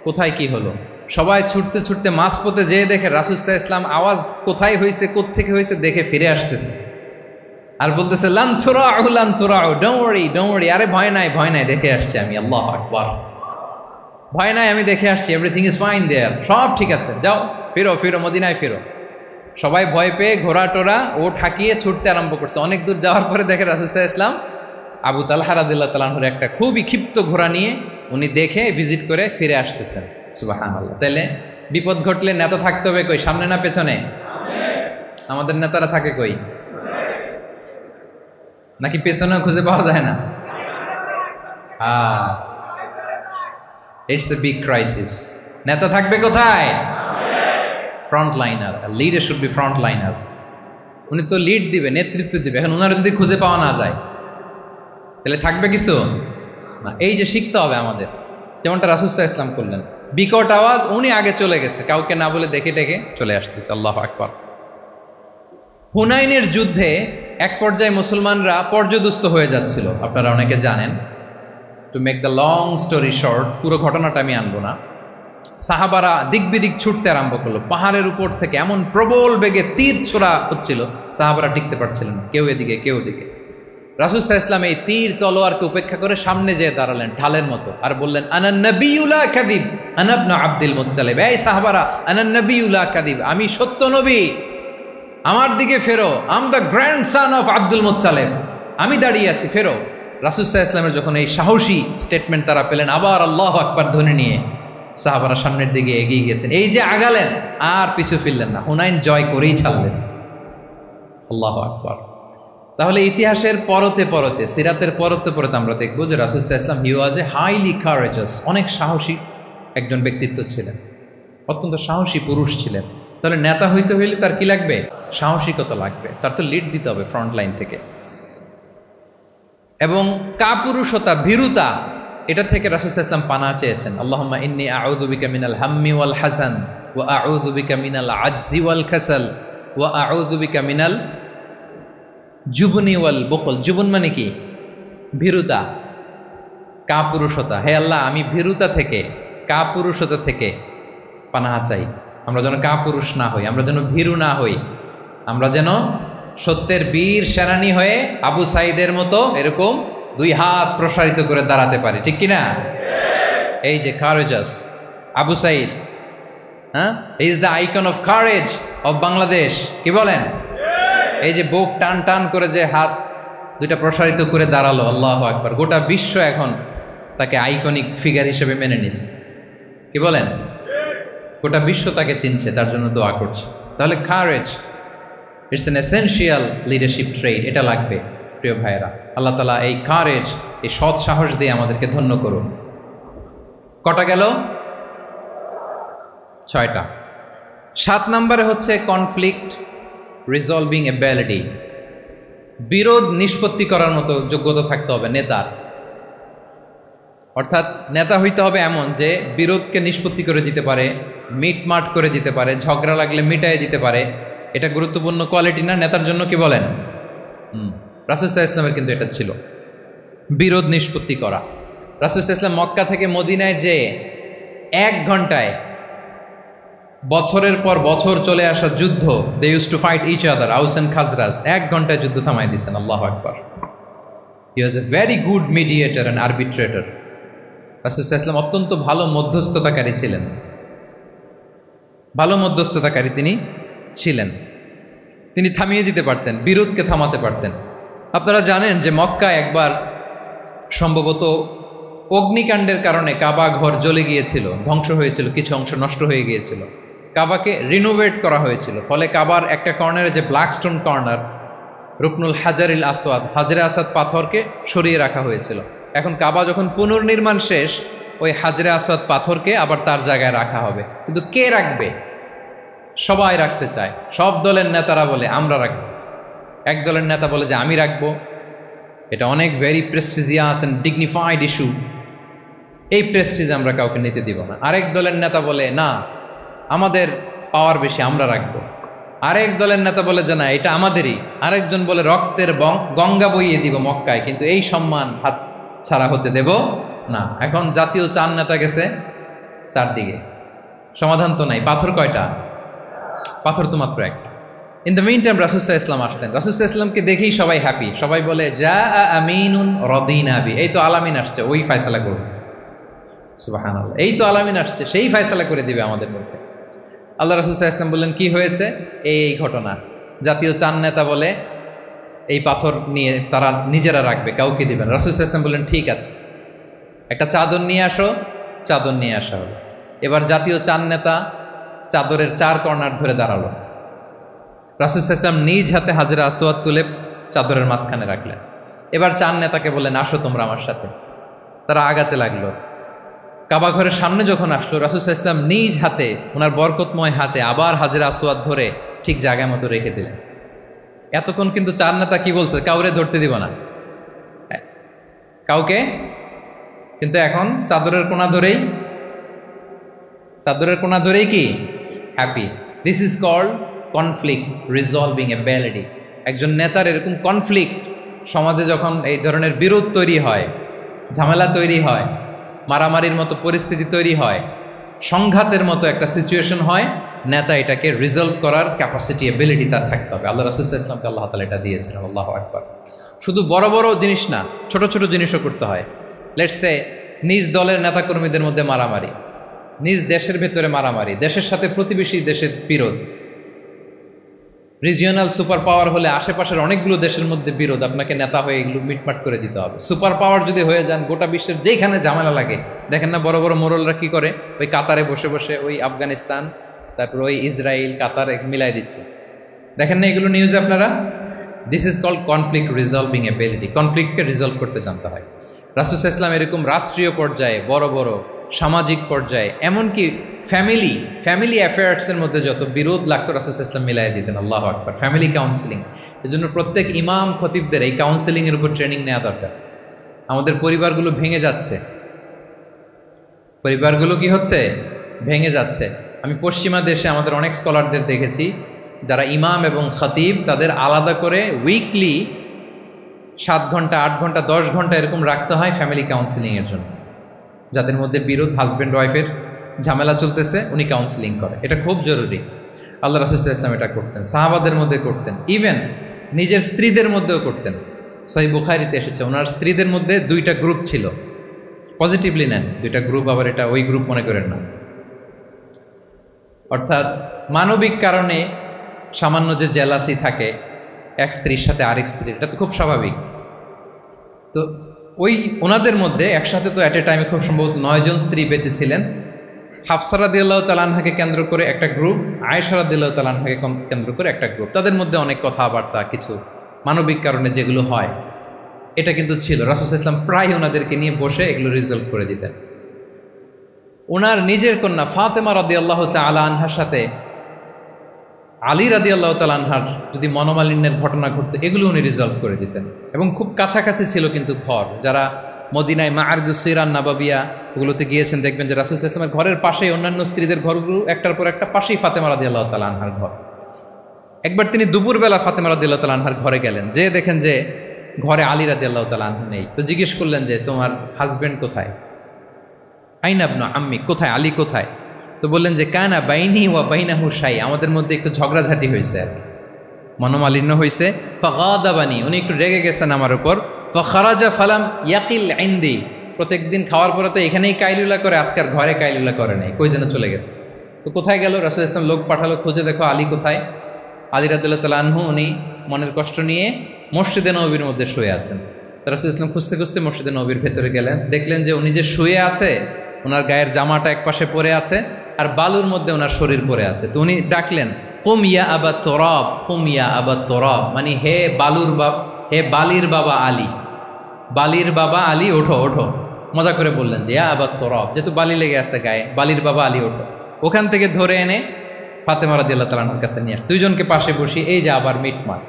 কোথায় কি হলো। সবাই ছুটতে ছুটতে মাঝপথে যেয়ে দেখে রাসূল সাল্লাল্লাহু আলাইহি ওয়াসাল্লাম আওয়াজ কোথায় হয়েছে, কোত্থেকে হয়েছে দেখে ফিরে আসতেছে আর বলতেছে, লান তুরাউ, ডোন্ট ওয়ারি, আরে ভয় নাই, দেখে আসছি আমি, আল্লাহু আকবার, ভয় নাই, আমি দেখে আসছি, এভরিথিং ইজ ফাইন দেয়ার, সব ঠিক আছে, যাও ফিরো মদিনায় ফিরো। সবাই ভয় পেয়ে ঘোড়া টোরা ও ঠাকিয়ে ছুটতে আরম্ভ করছে। অনেক দূর যাওয়ার পরে দেখে রাসূল সাল্লাল্লাহু আলাইহি ওয়াসাল্লাম আবু তালহা রাদিয়াল্লাহু তাআলা আনহুর একটা খুবই ক্ষিপ্ত ঘোড়া নিয়ে উনি দেখে ভিজিট করে ফিরে আসতেছেন। সুবহানাল্লাহ। তাহলে বিপদ ঘটলে নেতা থাকতে হবে কই, সামনে না পেছনে? আমাদের নেতারা থাকে কই? নাকি পেছনেও খুঁজে পাওয়া যায় না? It's a big crisis. নেতা থাকবে কোথায়? Front liner. Leader should be front liner. উনি তো লিড দিবে, নেতৃত্ব দিবে। এখন ওনারা যদি খুঁজে পাওয়া না যায় তাহলে থাকবে কিছু না। এই যে শিখতে হবে আমাদের, যেমনটা রাসূল সাল্লাল্লাহু আলাইহি ওয়াসাল্লাম করলেন। বিকট আওয়াজ, উনি আগে চলে গেছে, কাউকে না বলে দেখে চলে আসতেছে। আল্লাহু আকবার। হুনাইনের যুদ্ধে এক পর্যায়ে মুসলমানরা পর্যদুস্ত হয়ে যাচ্ছিল, আপনারা অনেকে জানেন। To make the long story short, পুরো ঘটনাটা আমি আনবো না। সাহাবারা দিক বিদিক ছুটতে আরম্ভ করলো। পাহাড়ের উপর থেকে এমন প্রবল বেগে তীর ছোড়া হচ্ছিল, সাহাবারা টিকতে পারছিলেন না, কেউ এদিকে কেউ ওদিকে। রাসূল সাল্লাল্লাহু আলাইহি ওয়াসাল্লাম এই তীর তলোয়ারকে উপেক্ষা করে সামনে যেয়ে দাঁড়ালেন ঢালের মতো, আর বললেন, আনা নবিয়্যু লা কাযিব, আনা ইবনু আব্দুল মুত্তালিব। এই সাহাবারা, আনা নবিয়্যু লা কাযিব, আমি সত্য নবী, আমার দিকে ফেরো, I'm the grandson of Abdul Muttalib, আমি দাঁড়িয়ে আছি, ফেরো। রাসূল সাল্লাল্লাহু আলাইহি ওয়াসাল্লামের যখন এই সাহসী স্টেটমেন্ট তারা পেলেন, আবার আল্লাহু আকবার ধ্বনি নিয়ে সাহাবারা সামনের দিকে এগিয়ে গেছেন। এই যে আগালেন, আর পিছু ফিরলেন না, হুনাইন জয় করেই ছাড়লেন। আল্লাহু আকবার। তাহলে ইতিহাসের পরতে পরতে, সিরাতের পরতে পরতে আমরা দেখবো যে রাসূল সাল্লাল্লাহু আলাইহি ওয়াসাল্লাম হি ওয়াজ এ হাইলি কারেজাস, অনেক সাহসী একজন ব্যক্তিত্ব ছিলেন, অত্যন্ত সাহসী পুরুষ ছিলেন। তাহলে নেতা হইতে হইলে তার কি লাগবে? সাহসিকতা লাগবে, তার তো লিড দিতে হবে ফ্রন্ট লাইন থেকে। এবং কাপুরুষতা, ভীরুতা, এটা থেকে রাসূল সাল্লাল্লাহু আলাইহি ওয়াসাল্লাম পানা চেয়েছেন। আল্লাহুম্মা ইন্নী আউযু বিকা মিনাল হাম্মি ওয়াল হাসান ওয়া আউযু বিকা মিনাল আজজি ওয়াল কাসাল ওয়া আউযু বিকা মিনাল জুবনি ওয়াল বুখল। জুবন মানে কি? ভীরুতা, কাপুরুষতা। হে আল্লাহ, আমি ভীরুতা থেকে, কাপুরুষতা থেকে পানাহা চাই। আমরা যেন কাপুরুষ না হই, আমরা যেন ভীরু না হই, আমরা যেন সত্যের বীর সেনানী হয়ে আবু সাঈদের মতো এরকম 2 হাত প্রসারিত করে দাঁড়াতে পারি, ঠিক কিনা? এই যে কারেজাস আবু সাঈদ, হ্যাঁ, is the icon of courage of Bangladesh. কি বলেন? এই যে বুক টান টান করে যে হাত 2টা প্রসারিত করে দাঁড়ালো, আল্লাহু আকবার। গোটা বিশ্ব এখন তাকে আইকনিক ফিগার হিসেবে মেনে নিছে। কি বলেন? গোটা বিশ্ব তাকে চিনছে, তার জন্য দোয়া করছে। তাহলে courage it's an essential leadership trade, এটা লাগবে প্রিয় ভাইয়েরা। আল্লাহ তাআলা এই কারেজ, এই সৎ সাহস দিয়ে আমাদেরকে ধন্য করুন। কটা গেল? 6টা। 7 নম্বরে হচ্ছে কনফ্লিক্ট রিজলভিং এবিলিটি, বিরোধ নিষ্পত্তি করার মতো যোগ্যতা থাকতে হবে নেতার। অর্থাৎ নেতা হইতে হবে এমন যে বিরোধকে নিষ্পত্তি করে দিতে পারে, মিটমাট করে দিতে পারে, ঝগড়া লাগলে মিটাইয়ে দিতে পারে। এটা গুরুত্বপূর্ণ কোয়ালিটি না নেতার জন্য? কি বলেন? রাসূল সাল্লাল্লাহু আলাইহি ওয়াসাল্লামের কিন্তু এটা ছিল, বিরোধ নিষ্পত্তি করা। রাসূল সাল্লাল্লাহু আলাইহি ওয়াসাল্লাম মক্কা থেকে মদিনায় যে 1 ঘন্টায় বছরের পর বছর চলে আসা যুদ্ধ, they use to fight each other, Aus and Khazraj, 1 ঘন্টায় যুদ্ধ থামাই দিয়েছেন। আল্লাহু আকবার। He was a very good mediator and arbitrator. রাসূল সাল্লাল্লাহু আলাইহি ওয়াসাল্লাম অত্যন্ত ভালো মধ্যস্থতাকারী ছিলেন, ভালো মধ্যস্থতাকারী তিনি ছিলেন। তিনি থামিয়ে দিতে পারতেন, বিরোধকে থামাতে পারতেন। আপনারা জানেন যে মক্কা একবার সম্ভবত অগ্নিকাণ্ডের কারণে কাবা ঘর জ্বলে গিয়েছিল, ধ্বংস হয়েছিল, কিছু অংশ নষ্ট হয়ে গিয়েছিল। কাবাকে রিনোভেট করা হয়েছিল, ফলে কাবার একটা কর্নারে যে ব্ল্যাক স্টোন কর্নার, রুকনুল হাজারিল আসওয়াদ, হাজরে আসওয়াদ পাথরকে সরিয়ে রাখা হয়েছিল। এখন কাবা যখন পুনর্নির্মাণ শেষ, ওই হাজরে আসওয়াদ পাথরকে আবার তার জায়গায় রাখা হবে। কিন্তু কে রাখবে? সবাই রাখতে চায়, সব দলের নেতারা বলে আমরা রাখবো। এক দলের নেতা বলে যে আমি রাখবো, এটা অনেক very prestigious and dignified issue, এই প্রেস্টিজ আমরা কাউকে নিতে দিব না। আরেক দলের নেতা বলে না, আমাদের পাওয়ার বেশি, আমরা রাখবো। আরেক দলের নেতা বলে যে না, এটা আমাদেরই। আরেকজন বলে রক্তের গঙ্গা বইয়ে দিব মক্কায়, কিন্তু এই সম্মান হাত ছাড়া হতে দেব না। এখন জাতীয় 4 নেতা গেছে 4 দিকে, সমাধান তো নাই। পাথর কয়টা? পাথর তো মাত্র একটা। ইন দ্য মিন টাইম রাসূল সাল্লাল্লাহু আলাইহি ওয়াসাল্লাম আসলেন। রাসূল সাল্লাল্লাহু আলাইহি ওয়াসাল্লামকে দেখেই সবাই হ্যাপি, সবাই বলে যা আমিনুন রদিনা বি, এই তো আলামিন আসছে, ওই ফয়সালা করবে। সুবহানাল্লাহ, এই তো আলামিন আসছে, সেই ফয়সালা করে দিবে আমাদের মধ্যে। আল্লাহ রাসূল সাল্লাল্লাহু আলাইহি ওয়াসাল্লাম বললেন কি হয়েছে? এই ঘটনা। জাতীয় 4 নেতা বলে এই পাথর নিয়ে তারা নিজেরা রাখবে, কাউকে দিবেন। রাসূল সাল্লাল্লাহু আলাইহি ওয়াসাল্লাম বললেন ঠিক আছে, একটা চাদর নিয়ে আসো। চাদর নিয়ে আসা হলো। এবার জাতীয় 4 নেতা চাদরের 4 কর্নার ধরে দাঁড়ালো। রাসূল সাল্লাল্লাহু আলাইহি ওয়াসাল্লাম নিজ হাতে হাজরে আসওয়াদ তুলে চাদরের মাঝখানে রাখলেন। এবার 4 নেতাকে বললেন আসো তোমরা আমার সাথে। তারা আগাতে লাগলো। কাবা ঘরের সামনে যখন আসলো, রাসূল সাল্লাল্লাহু আলাইহি ওয়াসাল্লাম নিজ হাতে, ওনার বরকতময় হাতে আবার হাজরে আসওয়াদ ধরে ঠিক জায়গায় মতো রেখে দিলেন। এতক্ষণ কিন্তু 4 নেতা কি বলছে? কাউরে ধরতে দিব না, কাউকে। কিন্তু এখন চাদরের কোনা ধরেই কি happy. This is called conflict resolving ability. একজন নেতার এরকম কনফ্লিক্ট, সমাজে যখন এই ধরনের বিরোধ তৈরি হয়, ঝামেলা তৈরি হয়, মারামারির মতো পরিস্থিতি তৈরি হয়, সংঘাতের মতো একটা সিচুয়েশন হয়, নেতা এটাকে রিজলভ করার ক্যাপাসিটি, এবিলিটি তার থাকতে হবে। আল্লাহ রাসূল সাল্লাল্লাহু আলাইহি ওয়াসাল্লামকে আল্লাহ তাআলা এটা দিয়েছেন। আল্লাহু আকবার। শুধু বড় বড় জিনিস না, ছোট ছোট জিনিসও করতে হয়। লেটস সে নিজ দলের নেতাকর্মীদের মধ্যে মারামারি, নিজ দেশের ভেতরে মারামারি, দেশের সাথে প্রতিবেশী দেশের বিরোধ, রিজিওনাল সুপার পাওয়ার হলে আশেপাশের অনেকগুলো দেশের মধ্যে বিরোধ, আপনাকে নেতা হয়ে এগুলো মিটমাট করে দিতে হবে। সুপার পাওয়ার যদি হয়ে যান, গোটা বিশ্বের যেখানে ঝামেলা লাগে, দেখেন না বড় বড় মোরলরা কি করে, ওই কাতারে বসে বসে ওই আফগানিস্তান, তারপর ওই ইসরায়েল, কাতার মিলাই দিচ্ছে। দেখেন না এগুলো নিউজে আপনারা? This is called conflict resolving ability. কনফ্লিক্টকে রিজলভ করতে জানতে হয়। রাসূল সাল্লাল্লাহু আলাইহি ওয়াসাল্লাম এরকম রাষ্ট্রীয় পর্যায়ে, বড় বড় সামাজিক পর্যায়ে, এমনকি ফ্যামিলি অ্যাফেয়ার্সের মধ্যে যত বিরোধ লাগতো, রাসূল সাল্লাল্লাহু আলাইহি ওয়াসাল্লাম মিলাই দিতেন। আল্লাহু আকবার। ফ্যামিলি কাউন্সিলিং, এই জন্য প্রত্যেক ইমাম খতিবদের এই কাউন্সিলিংয়ের উপর ট্রেনিং নেওয়া দরকার। আমাদের পরিবারগুলো ভেঙে যাচ্ছে, পরিবারগুলো কি হচ্ছে? ভেঙে যাচ্ছে। আমি পশ্চিমা দেশে আমাদের অনেক স্কলারদের দেখেছি, যারা ইমাম এবং খতিব, তাদের আলাদা করে উইকলি 7 ঘন্টা, 8 ঘন্টা, 10 ঘন্টা এরকম রাখতে হয় ফ্যামিলি কাউন্সিলিংয়ের জন্য। যাদের মধ্যে বিরোধ, হাজব্যান্ড ওয়াইফের ঝামেলা চলতেছে, উনি কাউন্সিলিং করে। এটা খুব জরুরি। আল্লাহ রাসূল সাল্লাল্লাহু আলাইহি ওয়াসাল্লাম এটা করতেন, সাহাবাদের মধ্যে করতেন, ইভেন নিজের স্ত্রীদের মধ্যেও করতেন। সহিহ বুখারীতে এসেছে, ওনার স্ত্রীদের মধ্যে 2টা গ্রুপ ছিল। পজিটিভলি নেন, 2টা গ্রুপ, আবার এটা ওই গ্রুপ মনে করেন না। অর্থাৎ মানবিক কারণে সামান্য যে জেলাসি থাকে এক স্ত্রীর সাথে আরেক স্ত্রীর, এটা তো খুব স্বাভাবিক। তো ওই ওনাদের মধ্যে একসাথে তো অ্যাট এ টাইমে খুব সম্ভবত 9 জন স্ত্রী বেঁচে ছিলেন। হাফসা রাদিয়াল্লাহু তাআলা আনহাকে কেন্দ্র করে একটা গ্রুপ, আয়েশা রাদিয়াল্লাহু তাআলা আনহাকে কেন্দ্র করে একটা গ্রুপ। তাদের মধ্যে অনেক কথাবার্তা, কিছু মানবিক কারণে যেগুলো হয়, এটা কিন্তু ছিল। রাসূল সাল্লাল্লাহু আলাইহি ওয়াসাল্লাম প্রায় ওনাদেরকে নিয়ে বসে এগুলো রিজলভ করে দিতেন। ওনার নিজের কন্যা ফাতেমা রাদিয়াল্লাহু তাআলা আনহার সাথে আলী রাদিয়াল্লাহু তাআলা আনহার যদি মনোমালিন্যের ঘটনা ঘটতো, এগুলো উনি রিজলভ করে দিতেন। এবং খুব কাছাকাছি ছিল কিন্তু ঘর। যারা মদিনায় মাআরিদুস সিরান নাবাবিয়া ওগুলোতে গিয়েছেন, দেখবেন যে রাসূল সাল্লাল্লাহু আলাইহি ওয়াসাল্লামের ঘরের পাশেই অন্যান্য স্ত্রীদের ঘরগুলো একটার পর একটা, পাশেই ফাতেমা রাদিয়াল্লাহু তাআলা আনহার ঘর। একবার তিনি দুপুরবেলা ফাতেমা রাদিয়াল্লাহু তাআলা আনহার ঘরে গেলেন, যে দেখেন যে ঘরে আলী রাদিয়াল্লাহু তাআলা আনহু নেই। তো জিজ্ঞেস করলেন যে তোমার হাজবেন্ড কোথায়, আইনা ইবনু আম্মি, কোথায় আলী কোথায়? তো বললেন যে কানা বাইনি ওয়া বাইনাহু শাই, আমাদের মধ্যে একটু ঝগড়াঝাটি হয়েছে আর কি, মনোমালিন্য হয়েছে। ফাগাদাবানি, উনি একটু রেগে গেছেন আমার উপর। ফাখারাজা ফালাম ইয়াকিল ইনদি, প্রত্যেকদিন খাওয়ার পরে তো এখানেই কাইলুলা করে, আজকার ঘরে কাইলুলা করে নাই, কই যেন চলে গেছে। তো কোথায় গেল? রাসূল ইসলাম লোক পাঠালো, খুঁজে দেখো আলী কোথায়। আলী রাদিয়াল্লাহু তাআলা আনহু উনি মনের কষ্ট নিয়ে মসজিদে নববীর মধ্যে শুয়ে আছেন। রাসূল ইসলাম খুঁজতে খুঁজতে মসজিদে নববীর ভেতরে গেলেন, দেখলেন যে উনি যে শুয়ে আছে, ওনার গায়ের জামাটা এক পাশে পড়ে আছে আর বালুর মধ্যে ওনার শরীর পড়ে আছে। তো উনি ডাকলেন কুম ইয়া আবা তুরাব, কুম ইয়া আবা তুরাব, মানে হে বালির বাবা আলী, বালির বাবা আলী ওঠো ওঠো। মজা করে বললেন যে ইয়া আবা তুরাব, যেহেতু বালি লেগে আছে গায়ে, বালির বাবা আলী ওঠো। ওখান থেকে ধরে এনে ফাতেমা রাদিয়াল্লাহু তাআলার কাছে নিয়ে দুইজনকে পাশে বসিয়ে এই যে আবার মিটমাট।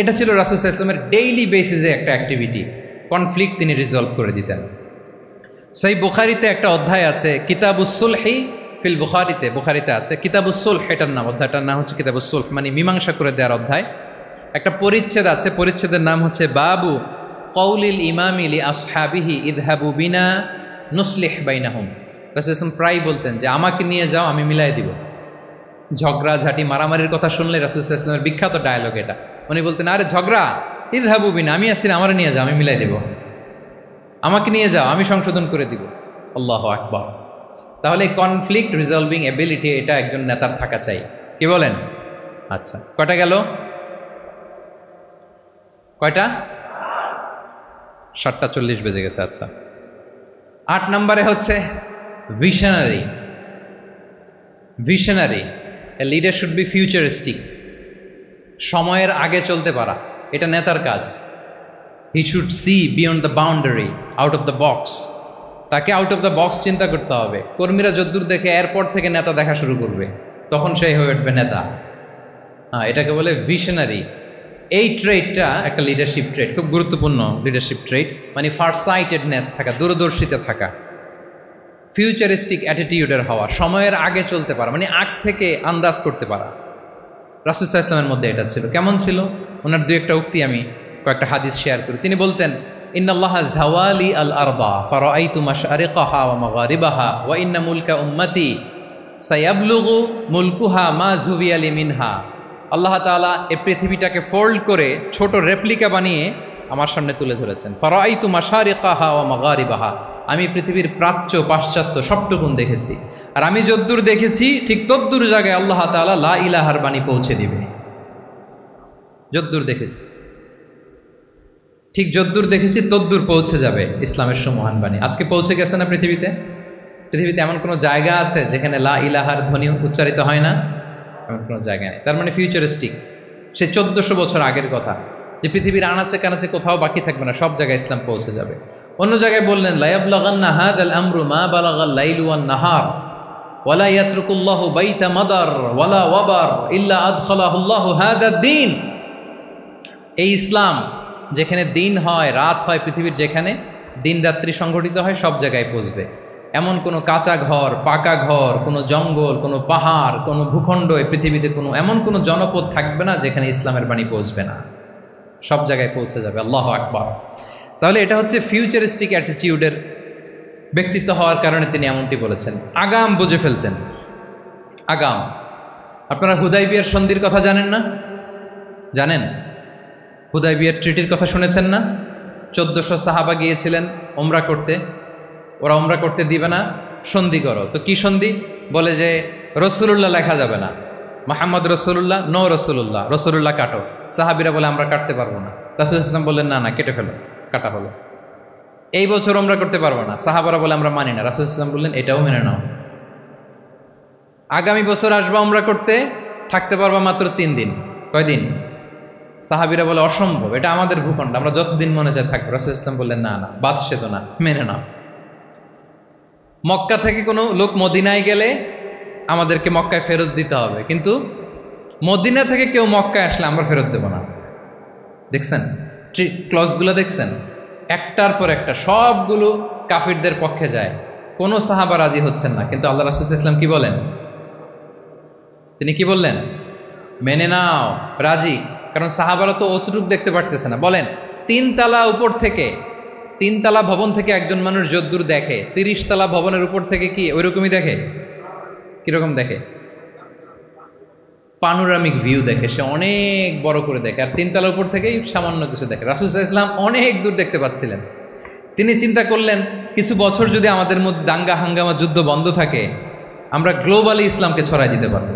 এটা ছিল রাসূল সাল্লাল্লাহু আলাইহি ওয়াসাল্লামের ডেইলি বেসিসে একটা অ্যাক্টিভিটি। কনফ্লিক্ট তিনি রিজলভ করে দিতেন। সেই বুখারিতে একটা অধ্যায় আছে কিতাবুস সুলহি ফিল বুখারিতে আছে কিতাবুস সুলহ, এটার নাম, অধ্যায়টার নাম হচ্ছে কিতাবুস সুলহ, মানে মীমাংসা করে দেওয়ার অধ্যায়। একটা পরিচ্ছেদ আছে, পরিচ্ছেদের নাম হচ্ছে বাবু কওলিল ইমামি লি আসহাবিহি ইযহাবু বিনা নুসলিহ বাইনাহুম। রাসূল সাল্লাল্লাহু প্রায় বলতেন যে আমাকে নিয়ে যাও, আমি মিলাই দিব। ঝগড়া ঝাঁটি মারামারির কথা শুনলে রাসূল সাল্লাল্লাহু আলাইহি ওয়াসাল্লামের বিখ্যাত ডায়লগ এটা। উনি বলতেন আরে ঝগড়া, ইযহাবু বিনা, আমি আসি না, আমার নিয়ে যাও, আমি মিলাই দেব, আমাকে নিয়ে যাও, আমি সংশোধন করে দিব। আল্লাহু আকবার। তাহলে কনফ্লিক্ট রিজলভিং এবিলিটি এটা একজন নেতার থাকা চাই, কি বলেন? আচ্ছা, কয়টা গেল? কয়টা? 7:40 বেজে গেছে। আচ্ছা, 8 নম্বরে হচ্ছে visionary. Visionary, a leader should be futuristic, সময়ের আগে চলতে পারা, এটা নেতার কাজ। He should see beyond the boundary, out of the box. তাকে আউট অফ দ্য বক্স চিন্তা করতে হবে। কর্মীরা যদ্দূর দেখে এরপর থেকে নেতা দেখা শুরু করবে, তখন সেই হয়ে উঠবে নেতা। এটাকে বলে ভিশনারি। এই ট্রেডটা একটা লিডারশিপ ট্রেড, খুব গুরুত্বপূর্ণ লিডারশিপ ট্রেড, মানে ফারসাইটেডনেস থাকা, দূরদর্শিতা থাকা, ফিউচারিস্টিক অ্যাটিটিউডের হওয়া, সময়ের আগে চলতে পারা, মানে আগ থেকে আন্দাজ করতে পারা। রাসূল সাল্লাল্লাহু আলাইহি ওয়াসাল্লামের মধ্যে এটা ছিল। কেমন ছিল? ওনার দুই একটা উক্তি আমি কয়েকটা হাদিস শেয়ার করি। তিনি বলতেন ইন্নাল্লাহা যাওয়ালি আল আরদা ফারাআইতু মাশআরিকাহা ওয়া মাগারিবাহা ওয়া ইন্না মুলকা উম্মতি সায়াবলুগু মুলকুহা মা যুবিয়ালি মিনহা। আল্লাহ তাআলা এই পৃথিবীটাকে ফোল্ড করে ছোট রেপ্লিকা বানিয়ে আমার সামনে তুলে ধরেছেন। ফারাআইতু মাশারিকাহা ওয়া মাগারিবাহা, আমি পৃথিবীর প্রাচ্য পাশ্চাত্য সবটুকুন দেখেছি। আর আমি যদ্দূর দেখেছি ঠিক তদ্দূর জায়গায় আল্লাহ তাআলা লা ইলাহার বাণী পৌঁছে দিবে। যদ্দূর দেখেছি, ঠিক যদ্দূর দেখেছি তদ্দূর পৌঁছে যাবে ইসলামের সুমহান বাণী। আজকে পৌঁছে গেছে না পৃথিবীতে? পৃথিবীতে এমন কোনো জায়গা আছে যেখানে লা ইলাহার ধ্বনি উচ্চারিত হয় না? এমন কোনো জায়গা নেই। তার মানে ফিউচারিস্টিক, সে 1400 বছর আগের কথা, যে পৃথিবীর আনাচে কানাচে কোথাও বাকি থাকবে না, সব জায়গায় ইসলাম পৌঁছে যাবে। অন্য জায়গায় বললেন লা ইয়াবলাগান্না হাযাল আমরু মা বালাগাল লাইলু ওয়ান নাহার ওয়ালা ইয়াতরুকুল্লাহু বাইতা মাদার ওয়ালা ওয়াবার ইল্লা আদখালাহুল্লাহু হাযাদ দ্বীন। এই ইসলাম যেখানে দিন হয় রাত হয়, পৃথিবীর যেখানে দিন রাত্রি সংঘটিত হয়, সব জায়গায় পৌঁছবে। এমন কোনো কাঁচা ঘর, পাকা ঘর, কোনো জঙ্গল, কোনো পাহাড়, কোনো ভূখণ্ড, এই পৃথিবীতে কোনো এমন কোনো জনপদ থাকবে না যেখানে ইসলামের বাণী পৌঁছবে না। সব জায়গায় পৌঁছে যাবে। আল্লাহু আকবার। তাহলে এটা হচ্ছে ফিউচারিস্টিক অ্যাটিটিউডের ব্যক্তিত্ব হওয়ার কারণে তিনি এমনটি বলেছেন। আগাম বুঝে ফেলতেন, আগাম। আপনারা হুদাইবিয়ার সন্ধির কথা জানেন না? জানেন? হুদাইবিয়ার ট্রিটির কথা শুনেছেন না? 1400 সাহাবা গিয়েছিলেন ওমরা করতে, ওরা ওমরা করতে দিবে না, সন্ধি করো। তো কি সন্ধি? বলে যে রসুলুল্লাহ লেখা যাবে না, মুহাম্মদ রসুলুল্লাহ, নো রসুলুল্লাহ, রসুলুল্লাহ কাটো। সাহাবিরা বলে আমরা কাটতে পারবো না। রাসূল ইসলাম বললেন না না, কেটে ফেলো, কাটা হলো। এই বছর ওমরা করতে পারবো না, সাহাবারা বলে আমরা মানি না। রাসূল ইসলাম বললেন এটাও মেনে নাও। আগামী বছর আসবা ওমরা করতে, থাকতে পারবা মাত্র 3 দিন। কয়দিন? সাহাবিরা বলে অসম্ভব, এটা আমাদের ভূখণ্ড, আমরা যতদিন মনে চায় থাকবো। রাসূল ইসলাম বললেন না না, বাদশে তো না, মেনে নাও। মক্কা থেকে কোনো লোক মদিনায় গেলে আমাদেরকে মক্কায় ফেরত দিতে হবে, কিন্তু মদিনা থেকে কেউ মক্কায় আসলে আমরা ফেরত দেব না। দেখছেন ক্লজগুলো? দেখছেন একটার পর একটা, সবগুলো কাফিরদের পক্ষে যায়। কোনো সাহাবা রাজি হচ্ছেন না, কিন্তু আল্লাহ রাসূল সাল্লাল্লাহু আলাইহি ওয়াসাল্লাম কি বলেন? তিনি কি বললেন? মেনে নাও, রাজি। কারণ সাহাবারা তো অতটুক দেখতে পারতেছে না। বলেন তিনতলা উপর থেকে, তিনতলা ভবন থেকে একজন মানুষ যদ্দূর দেখে, 30 তলা ভবনের উপর থেকে কি ওইরকমই দেখে? কিরকম দেখে? পানোরামিক ভিউ দেখে, সে অনেক বড় করে দেখে। আর তিনতলার উপর থেকেই সামান্য কিছু দেখে। রাসূল সাল্লাল্লাহু আলাইহি ওয়াসাল্লাম অনেক দূর দেখতে পাচ্ছিলেন। তিনি চিন্তা করলেন, কিছু বছর যদি আমাদের মধ্যে দাঙ্গা হাঙ্গামা যুদ্ধ বন্ধ থাকে, আমরা গ্লোবালি ইসলামকে ছড়াই দিতে পারব।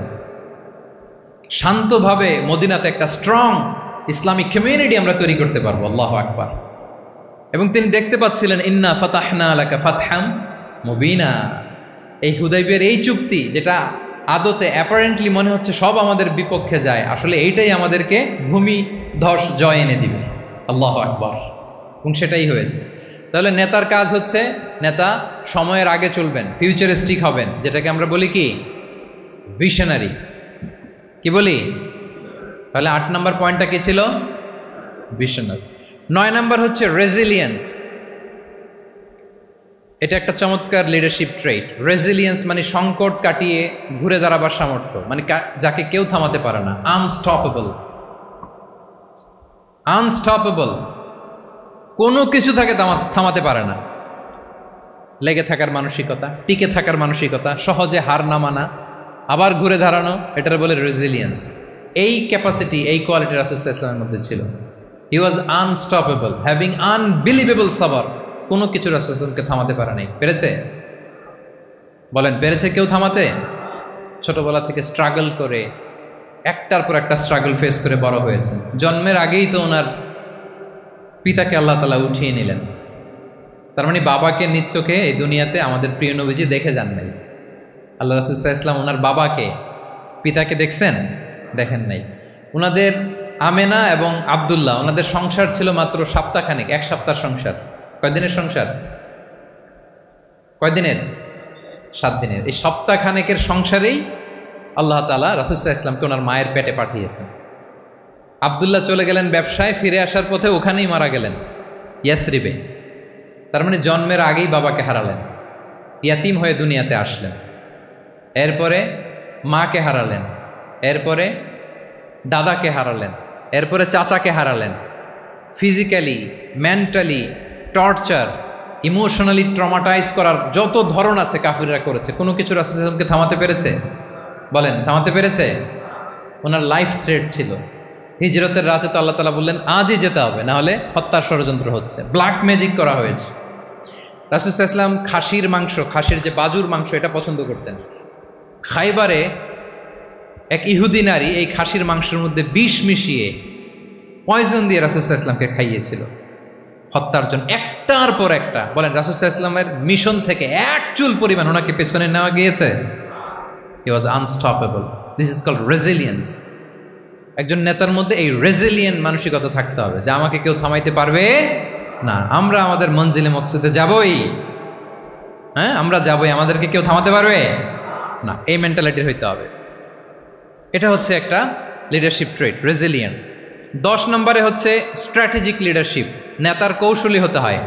শান্তভাবে মদিনাতে একটা স্ট্রং ইসলামিক কমিউনিটি আমরা তৈরি করতে পারবো। আল্লাহু আকবার। এবং তিনি দেখতে পাচ্ছিলেন, ইন্না ফাতাহনা লাকা ফাতহাম মুবিনা, এই হুদাইবিয়ার এই চুক্তি, যেটা আদতে অ্যাপারেন্টলি মনে হচ্ছে সব আমাদের বিপক্ষে যায়, আসলে এইটাই আমাদেরকে ভূমি ধস জয় এনে দিবে। আল্লাহু আকবার। এবং সেটাই হয়েছে। তাহলে নেতার কাজ হচ্ছে, নেতা সময়ের আগে চলবেন, ফিউচারিস্টিক হবেন, যেটাকে আমরা বলি কি ভিশনারি। কি বলি? তাহলে 8 নম্বর পয়েন্টটা কি ছিল? ভিশনারি। 9 নম্বর হচ্ছে রেজিলিয়েন্স। এটা একটা চমৎকার লিডারশিপ ট্রেট। রেজিলিয়েন্স মানে সংকট কাটিয়ে ঘুরে দাঁড়াবার সামর্থ্য, মানে যাকে কেউ থামাতে পারে না। আনস্টপেবল, আনস্টপেবল, কোনো কিছু তাকে থামাতে পারে না। লেগে থাকার মানসিকতা, টিকে থাকার মানসিকতা, সহজে হার না মানা, আবার ঘুরে দাঁড়ানো, এটার বলে রেজিলিয়েন্স। এই ক্যাপাসিটি, এই কোয়ালিটি রাসূল সাল্লাল্লাহু আলাইহি ওয়াসাল্লামের মধ্যে ছিল। হি ওয়াজ আনস্টপেবল, হ্যাভিং আনবিলিভেবল সাবর। কোনো কিছু রাসূল সাল্লাল্লাহু আলাইহি ওয়াসাল্লামকে থামাতে পারে নাই। পেরেছে? বলেন, পেরেছে কেউ থামাতে? ছোটবেলা থেকে স্ট্রাগল করে, একটার পর একটা স্ট্রাগল ফেস করে বড় হয়েছে। জন্মের আগেই তো ওনার পিতাকে আল্লাহ তাআলা উঠিয়ে নিলেন। তার মানে বাবাকে নিজ চোখে এই দুনিয়াতে আমাদের প্রিয় নবীজি দেখে যান নাই। আল্লাহ রাসূল সাল্লাল্লাহু আলাইহি ওয়াসাল্লাম ওনার বাবাকে, পিতাকে দেখছেন? দেখেন নাই। ওনাদের আমেনা এবং আব্দুল্লাহ, ওনাদের সংসার ছিল মাত্র সপ্তাহখানেক, 1 সপ্তাহ সংসার। কয়দিনের সংসার? কয়দিনের? 7 দিনের। এই সপ্তাহখানেকের সংসারেই আল্লাহ তাআলা রাসূল সাল্লাল্লাহু আলাইহি ওয়াসাল্লামকে ওনার মায়ের পেটে পাঠিয়েছেন। আব্দুল্লাহ চলে গেলেন ব্যবসায়, ফিরে আসার পথে ওখানেই মারা গেলেন, ইয়াসরিবে। তার মানে জন্মের আগেই বাবাকে হারালেন, ইয়াতিম হয়ে দুনিয়াতে আসলেন। এরপরে মাকে হারালেন, এরপরে দাদাকে হারালেন, এরপরে চাচাকে হারালেন। Physically, mentally torture, emotionally traumatise করার যত ধরন আছে কাফিররা করেছে। কোনো কিছু রাসূল সাল্লাল্লাহু আলাইহি ওয়াসাল্লামকে থামাতে পেরেছে? বলেন, থামাতে পেরেছে? ওনার লাইফ থ্রেট ছিল। হিজরতের রাতে তো আল্লাহ তাআলা বললেন, আজই যেতে হবে, না হলে হত্যার ষড়যন্ত্র হচ্ছে, ব্ল্যাক ম্যাজিক করা হয়েছে। রাসূল সাল্লাল্লাহু আলাইহি ওয়াসাল্লাম খাসির মাংস, খাসির যে বাজুর মাংস, এটা পছন্দ করতেন। খাইবারে এক ইহুদি নারী এই খাসির মাংসের মধ্যে বিষ মিশিয়ে পয়জন দিয়ে রাসূল সাল্লাল্লাহু আলাইহি ওয়াসাল্লামকে খাইয়েছিল হত্যার জন্য, একটার পর একটা। বলেন, রাসূল সাল্লাল্লাহু আলাইহি ওয়াসাল্লামের মিশন থেকে এক চুল পরিমাণ ওনাকে পেছনে নেওয়া গিয়েছে? He was unstoppable. This is called resilience. একজন নেতার মধ্যে এই রেজিলিয়েন্ট মানসিকতা থাকতে হবে, যে আমাকে কেউ থামাইতে পারবে না, আমরা আমাদের মঞ্জিলে মকসুদে যাবই। হ্যাঁ, আমরা যাবই, আমাদেরকে কেউ থামাতে পারবে না, এই মেন্টালিটির হইতে হবে। এটা হচ্ছে একটা লিডারশিপ ট্রেট, রেজিলিয়েন্ট। 10 নম্বরে হচ্ছে স্ট্র্যাটেজিক লিডারশিপ। নেতার কৌশলী হতে হয়।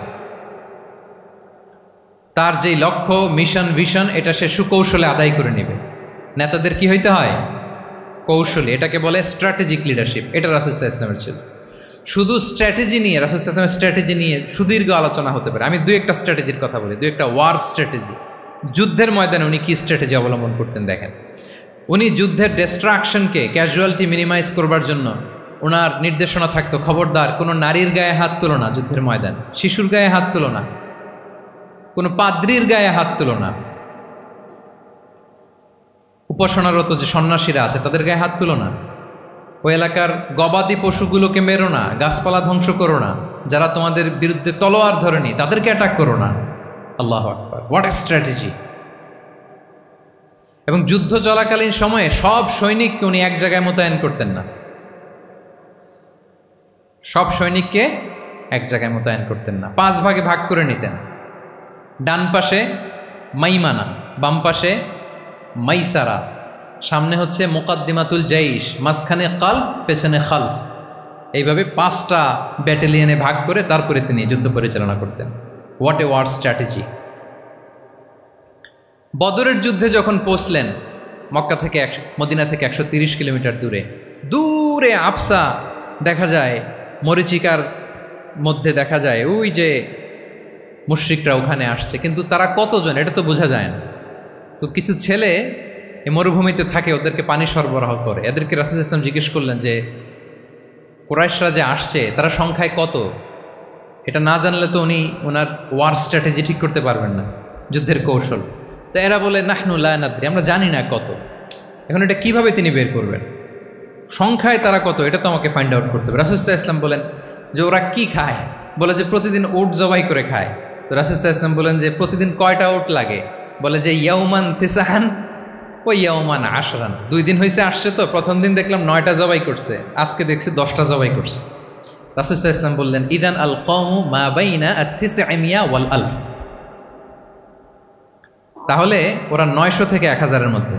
তার যেই লক্ষ্য, মিশন, ভিশন, এটা সে সুকৌশলে আদায় করে নেবে। নেতাদের কি হইতে হয়? কৌশলী। এটাকে বলে স্ট্র্যাটেজিক লিডারশিপ। এটা রাসূল সাল্লাল্লাহু আলাইহি ওয়াসাল্লামের ছিল। শুধু স্ট্র্যাটেজি নিয়ে, রাসূল সাল্লাল্লাহু আলাইহি ওয়াসাল্লামের স্ট্র্যাটেজি নিয়ে সুদীর্ঘ আলোচনা হতে পারে। আমি 2-1টা স্ট্র্যাটেজির কথা বলি, 2-1টা ওয়ার স্ট্র্যাটেজি। যুদ্ধের ময়দানে উনি কি স্ট্র্যাটেজি অবলম্বন করতেন দেখেন। উনি যুদ্ধের ডিস্ট্রাকশনকে, ক্যাজুয়ালিটি মিনিমাইজ করবার জন্য ওনার নির্দেশনা থাকতো, খবরদার কোনো নারীর গায়ে হাত তুলো না যুদ্ধের ময়দান, শিশুর গায়ে হাত তুলো না, কোনো পাদ্রীর গায়ে হাত তুলো না, উপাসনারত যে সন্ন্যাসীরা আছে তাদের গায়ে হাত তুলো না, ওই এলাকার গবাদি পশুগুলোকে মেরো না, গাছপালা ধ্বংস করো না, যারা তোমাদের বিরুদ্ধে তলোয়ার ধরেনি তাদেরকে অ্যাটাক করো না। আল্লাহু আকবার, হোয়াট এ স্ট্র্যাটেজি! এবং যুদ্ধ চলাকালীন সময়ে সব সৈনিককে উনি এক জায়গায় মোতায়েন করতেন না, সব সৈনিককে এক জায়গায় মোতায়েন করতেন না, 5 ভাগে ভাগ করে নিতেন। ডান পাশে মাইমানা, বাম পাশে মাইসারা, সামনে হচ্ছে মুকাদ্দিমাতুল জাইশ, মাঝখানে কালব, পেছনে খালফ। এইভাবে 5টা ব্যাটালিয়নে ভাগ করে তারপরে তিনি যুদ্ধ পরিচালনা করতেন। What a war strategy! বদরের যুদ্ধে যখন পৌঁছলেন, মক্কা থেকে মদিনা থেকে 130 কিলোমিটার দূরে, দূরে আফসা দেখা যায় মরিচিকার মধ্যে দেখা যায় ওই যে মুশরিকরা ওখানে আসছে, কিন্তু তারা কতজন এটা তো বোঝা যায় না। তো কিছু ছেলে এই মরুভূমিতে থাকে, ওদেরকে পানি সরবরাহ করে। এদেরকে রাসূল সাল্লাল্লাহু আলাইহি ওয়াসাল্লাম জিজ্ঞেস করলেন যে কুরাইশরা যে আসছে তারা সংখ্যায় কত, এটা না জানলে তো উনি ওনার ওয়ার স্ট্র্যাটেজি ঠিক করতে পারবেন না, যুদ্ধের কৌশল। তো এরা বলে নাহনু লা নাদরি, আমরা জানি না কত। এখন এটা কিভাবে তিনি বের করবেন, সংখ্যায় তারা কত, এটা তো আমাকে ফাইন্ড আউট করতে হবে। রাসূল সাল্লাল্লাহু আলাইহি ওয়াসাল্লাম বলেন যে ওরা কি খায়, বলে যে প্রতিদিন উট জবাই করে খায়। তো রাসূল সাল্লাল্লাহু আলাইহি ওয়াসাল্লাম বলেন যে প্রতিদিন কয়টা উট লাগে, বলে যে ইয়াউমান তিসআন ও ইয়াউমান আশরান, 2 দিন হয়েছে আসছে, তো প্রথম দিন দেখলাম 9টা জবাই করছে, আজকে দেখছি 10টা জবাই করছে। রাসূল সাল্লাল্লাহু আলাইহি ওয়াসাল্লাম বললেন ইদান আল কওমু মা বাইনা আত-তিসআমিয়া ওয়াল আলফ, তাহলে ওরা 900 থেকে 1000-এর মধ্যে।